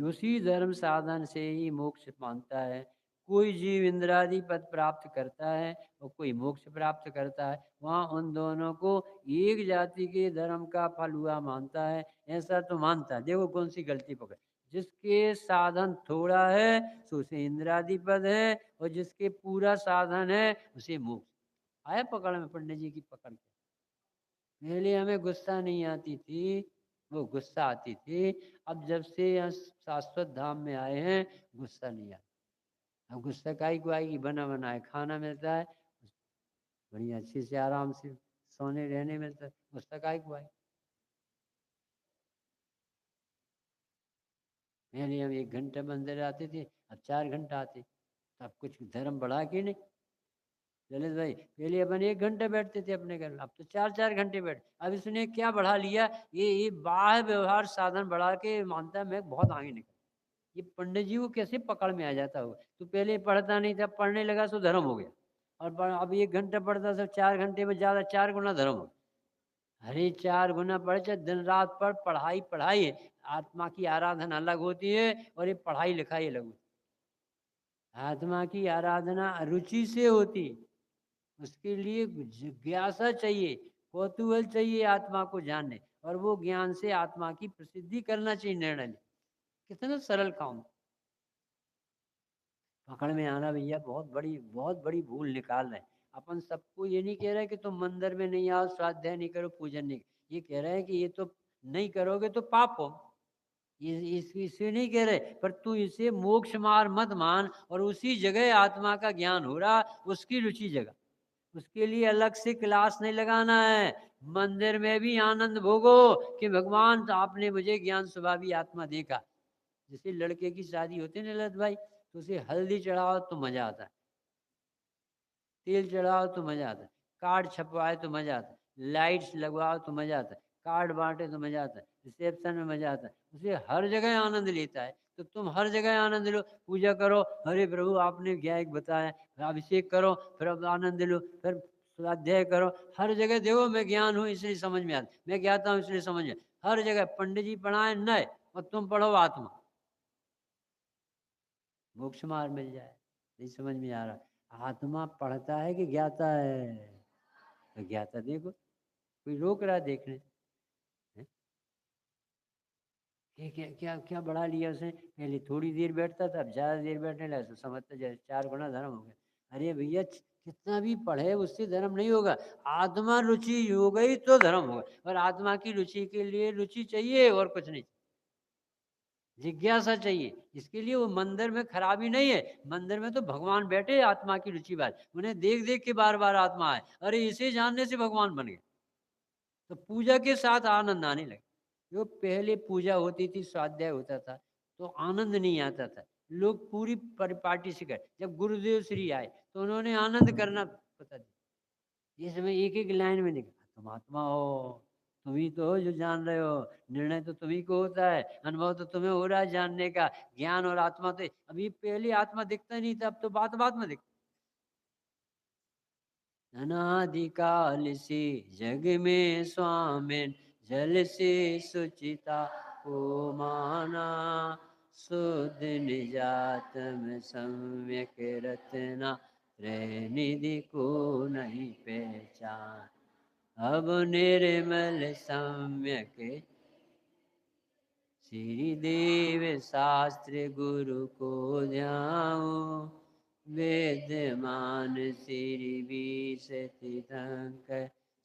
A: उसी धर्म साधन से ही मोक्ष मानता है। कोई जीव इंद्रादि पद प्राप्त करता है और कोई मोक्ष प्राप्त करता है, वहाँ उन दोनों को एक जाति के धर्म का फल हुआ मानता है, ऐसा तो मानता है। देखो कौन सी गलती पकड़, जिसके साधन थोड़ा है तो उसे इंद्रादि पद है और जिसके पूरा साधन है उसे मोक्ष। आया पकड़ में पंडित जी की पकड़ के। पहले हमें गुस्सा नहीं आती थी, वो गुस्सा आती थी। अब जब से यहाँ शाश्वत धाम में आए हैं गुस्सा नहीं आता। अब गुस्सा काहे को आएगी, बना बनाए खाना मिलता है, बढ़िया अच्छे से आराम से सोने रहने मिलता है, गुस्सा काहे को आए। पहले हम 1 घंटे मंदिर आते थे, अब 4 घंटा आते। अब कुछ धर्म बढ़ा के नहीं ललित भाई, पहले अपन 1 घंटे बैठते थे अपने घर में, अब तो 4-4 घंटे बैठ। अब इसने क्या बढ़ा लिया, ये बाह्य व्यवहार साधन बढ़ा के मानता है मैं बहुत आगे निकल। ये पंडित जी को कैसे पकड़ में आ जाता होगा। तो पहले पढ़ता नहीं था, पढ़ने लगा तो धर्म हो गया। और अब 1 घंटा पढ़ता था, 4 घंटे में ज्यादा 4 गुना धर्म हो गया। अरे 4 गुना पढ़, चाहे दिन रात पढ़, पढ़ाई पढ़ाई है। आत्मा की आराधना अलग होती है और ये पढ़ाई लिखाई अलग होती है। आत्मा की आराधना रुचि से होती है, उसके लिए जिज्ञासा चाहिए, कौतूहल चाहिए आत्मा को जानने, और वो ज्ञान से आत्मा की प्रसिद्धि करना चाहिए निर्णय। कितना सरल काम। पकड़ में आना भैया बहुत बड़ी भूल निकाल रहे हैं। अपन सबको ये नहीं कह रहे कि तुम मंदिर में नहीं आओ, स्वाध्याय नहीं करो, पूजन नहीं, ये कह रहे हैं कि ये तो नहीं करोगे तो पाप हो। ये इसे नहीं कह रहे, पर तू इसे मोक्ष मार्ग मत मान, और उसी जगह आत्मा का ज्ञान हो रहा, उसकी रुचि जगह। उसके लिए अलग से क्लास नहीं लगाना है, मंदिर में भी आनंद भोगो कि भगवान आपने मुझे ज्ञान स्वभावी आत्मा देखा। जैसे लड़के की शादी होती है ना ललित भाई, तो उसे हल्दी चढ़ाओ तो मजा आता है, तेल चढ़ाओ तो मजा आता है, कार्ड छपवाए तो मजा आता है, लाइट्स लगवाओ तो मजा आता है, कार्ड बांटे तो मजा आता है, रिसेप्शन में मजा आता है, उसे हर जगह आनंद लेता है। तो तुम हर जगह आनंद लो, पूजा करो, हरे प्रभु आपने क्या एक बताया, अभिषेक करो, फिर अब आनंद लो, फिर स्वाध्याय करो, हर जगह देखो मैं ज्ञान हूँ इसलिए समझ में आता, मैं ज्ञाता हूँ इसलिए समझ में। हर जगह पंडित जी पढ़ाए नए और तुम पढ़ो आत्मा, मोक्ष मार्ग मिल जाए। नहीं समझ में आ रहा, आत्मा पढ़ता है कि ज्ञाता है, तो ज्ञाता देखो, कोई रोक रहा है देखने। हैं? ये क्या क्या क्या बढ़ा लिया उसने, पहले थोड़ी देर बैठता था, अब ज्यादा देर बैठने लगा, तो समझता जैसे 4 गुना धर्म हो गया। अरे भैया कितना भी पढ़े उससे धर्म नहीं होगा, आत्मा रुचि हो गई तो धर्म होगा, और आत्मा की रुचि के लिए रुचि चाहिए और कुछ नहीं, जिज्ञासा चाहिए। इसके लिए वो मंदिर में खराबी नहीं है, मंदिर में तो भगवान बैठे आत्मा की रुचि बात, उन्हें देख देख के बार बार आत्मा आए, अरे इसे जानने से भगवान बन गए। तो पूजा के साथ आनंद आने लगे। जो पहले पूजा होती थी, स्वाध्याय होता था, तो आनंद नहीं आता था, लोग पूरी परिपाटी से कर। जब गुरुदेव श्री आए तो उन्होंने आनंद करना बता दिया। इसमें एक एक लाइन में लिखा, तुम आत्मा हो, तुम ही तो हो जो जान रहे हो, निर्णय तो तुम्ही को होता है, अनुभव तो तुम्हें हो रहा है जानने का, ज्ञान और आत्मा तो अभी पहले आत्मा दिखता नहीं था, अब तो बात बात में दिखता। अनादिकाल से जग में स्वामिन, जल से सुचिता को माना, शुद्ध निजातम सम्यक रत्ना, त्रय निधि को नहीं पहचान। अब निर्मल सम्यक श्री देव शास्त्र गुरु को ध्याओ, वेदमान श्री विशति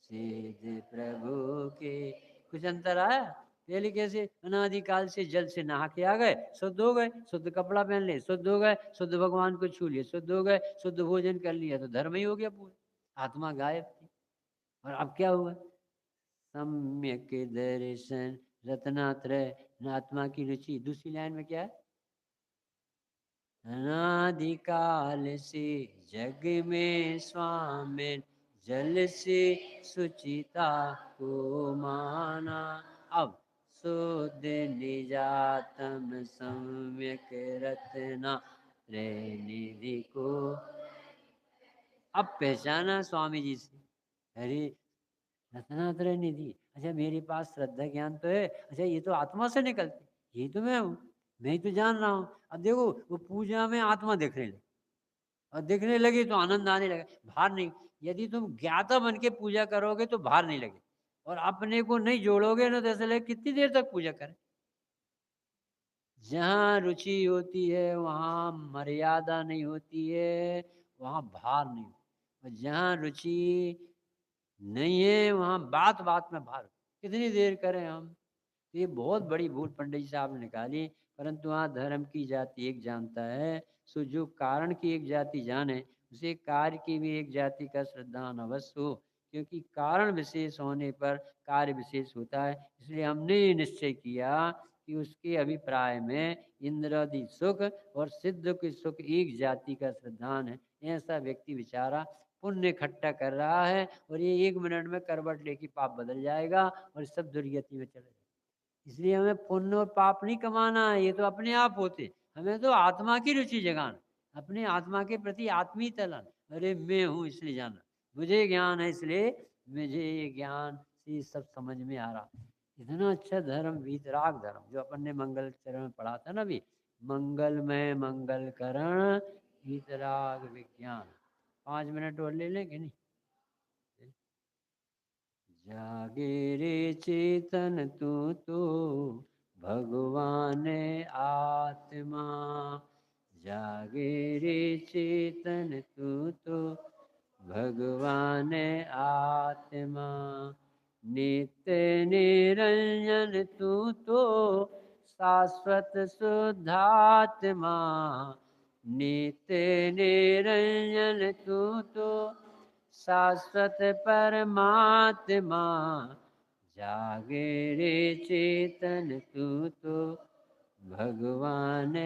A: सिद्ध प्रभु के। कुछ अंतर आया, पहले कैसे अनादिकाल से जल से नहा के आ गए, शुद्ध हो गए, शुद्ध कपड़ा पहन ले, शुद्ध हो गए, शुद्ध भगवान को छू लिए, शुद्ध हो गए, शुद्ध भोजन कर लिया, तो धर्म ही हो गया पूरा, आत्मा गायब थी। और अब क्या हुआ? सम्यक दर्शन रत्नात्रय आत्मा की रुचि। दूसरी लाइन में क्या है? अनादिकाल से जग में स्वामी जल से सुचिता को माना। अब शुद्ध निजातम सम्यक रत्ना निधि को अब पहचाना स्वामी जी से। अरे रत्नात्रय निधि, अच्छा मेरे पास श्रद्धा ज्ञान तो है, अच्छा ये तो आत्मा से निकलते, ये तो मैं हूँ, मैं ही तो जान रहा हूँ। अब देखो वो पूजा में आत्मा दिखने लगी, और दिखने लगी तो आनंद आने लगा, बाहर नहीं। यदि तुम ज्ञाता बन के पूजा करोगे तो बाहर नहीं लगे, और अपने को नहीं जोड़ोगे ना तो ऐसा लगे कितनी देर तक पूजा करें। जहाँ रुचि होती है वहाँ मर्यादा नहीं होती है, वहाँ भार नहीं। और जहाँ रुचि नहीं है वहाँ बात बात में भार। कितनी देर करें हम? ये बहुत बड़ी भूल पंडित जी साहब ने निकाली। परंतु वहाँ धर्म की जाति एक जानता है, सो जो कारण की एक जाति जाने उसे कार्य की भी एक जाति का श्रद्धान अवश्य हो, क्योंकि कारण विशेष होने पर कार्य विशेष होता है। इसलिए हमने ये निश्चय किया कि उसके अभिप्राय में इंद्रादि सुख और सिद्ध के सुख एक जाति का श्रद्धान है। ऐसा व्यक्ति बेचारा पुण्य इकट्ठा कर रहा है, और ये 1 मिनट में करवट लेके पाप बदल जाएगा और सब दुर्गति में चले जाएगा। इसलिए हमें पुण्य और पाप नहीं कमाना है, ये तो अपने आप होते। हमें तो आत्मा की रुचि जगाना, अपने आत्मा के प्रति आत्मीय तलन। अरे मैं हूँ इसलिए जाना, मुझे ज्ञान है इसलिए मुझे ये ज्ञान से सब समझ में आ रहा। इतना अच्छा धर्म वीतराग धर्म जो अपन ने मंगल चरण में पढ़ा था ना अभी, मंगलमय मंगल करण वीतराग विज्ञान। 5 मिनट और ले लेंगे नहीं? जागे रे चेतन तू तो भगवान आत्मा, जागे रे चेतन तू तो भगवान आत्मा, नित्य निरंजन तू तो शाश्वत शुद्धात्मा, नित्य निरंजन तू तो शाश्वत परमात्मा, जागे रे चेतन तू तो भगवान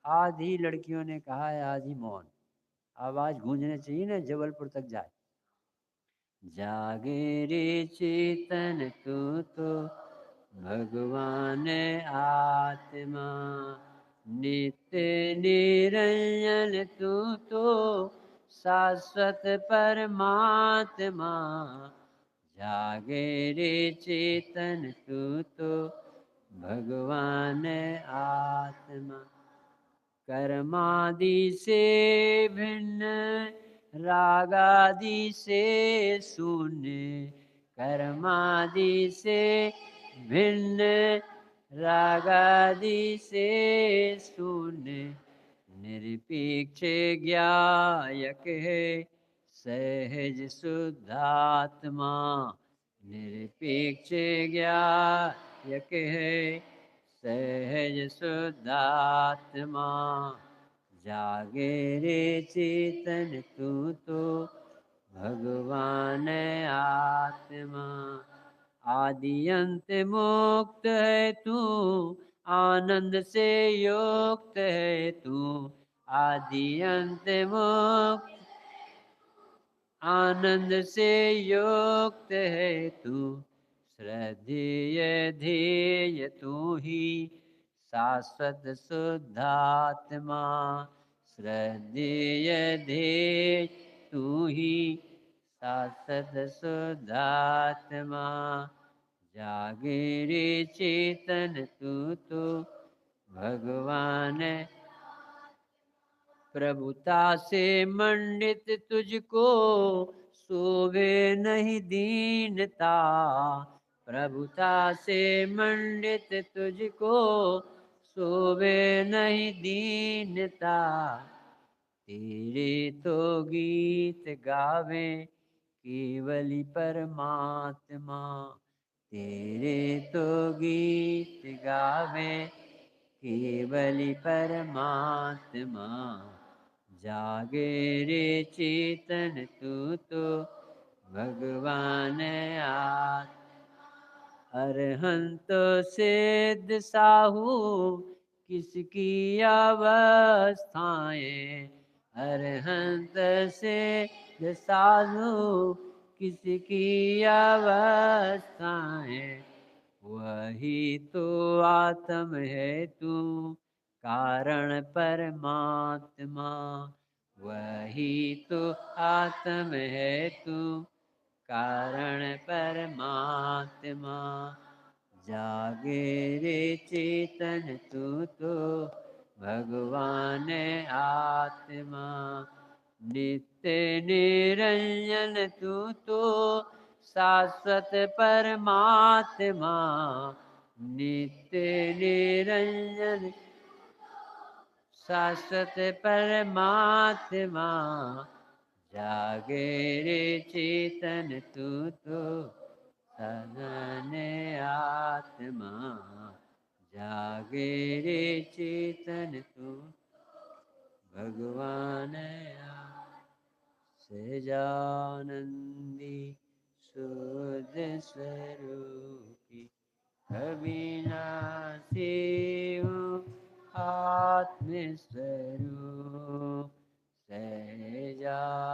A: आधी लड़कियों ने कहा है आधी मौन, आवाज गूंजने चाहिए ना, जबलपुर तक जाए। जागे रे चेतन तू तो भगवान आत्मा, नित्य निरंजन तू तो शाश्वत परमात्मा, जागे रे चेतन तू तो भगवान आत्मा। कर्मादि से भिन्न रागादि से शून्य, कर्मादि से भिन्न रागादि से शून्य, निरपेक्ष ज्ञायक है सहज शुद्धात्मा, निरपेक्ष ज्ञायक है सहज शुद्धात्मा, जागे रे चेतन तू तो भगवान आत्मा, आदि अंत मुक्त है तू आनंद से युक्त है तू, आदि अंत मुक्त आनंद से युक्त है तू, श्रद्धेय ध्येय तू ही शाश्वत शुद्धात्मा, श्रद्धेय ध्येय तू ही शाश्वत शुद्धात्मा, जागे रे चेतन तू तो भगवान प्रभुता से मंडित तुझको शोभे नहीं दीनता, प्रभुता से मंडित तुझको शोभे नहीं दीनता, तेरे तो गीत गावे केवली परमात्मा, तेरे तो गीत गावे केवली परमात्मा। जागे रे चेतन तू तो भगवान आत्मा। अरहंत सिद्ध साहू किसकी अवस्थाएं। अरहंत सिद्ध साधु किसकी अवस्थाएं। वही तो आत्म है तू कारण परमात्मा। वही तो आत्म है तू कारण परमात्मा। जागे रे चेतन तू तो भगवान आत्मा। नित्य निरंजन तू तो शाश्वत परमात्मा। नित्य निरंजन शाश्वत परमात्मा। जागे रे चेतन तू तो सदन आत्मा। जागे रे चेतन तू भगवान सहजानंदी शुद्ध स्वरूपी अविनाशी आत्म स्वरूप सहजानंदी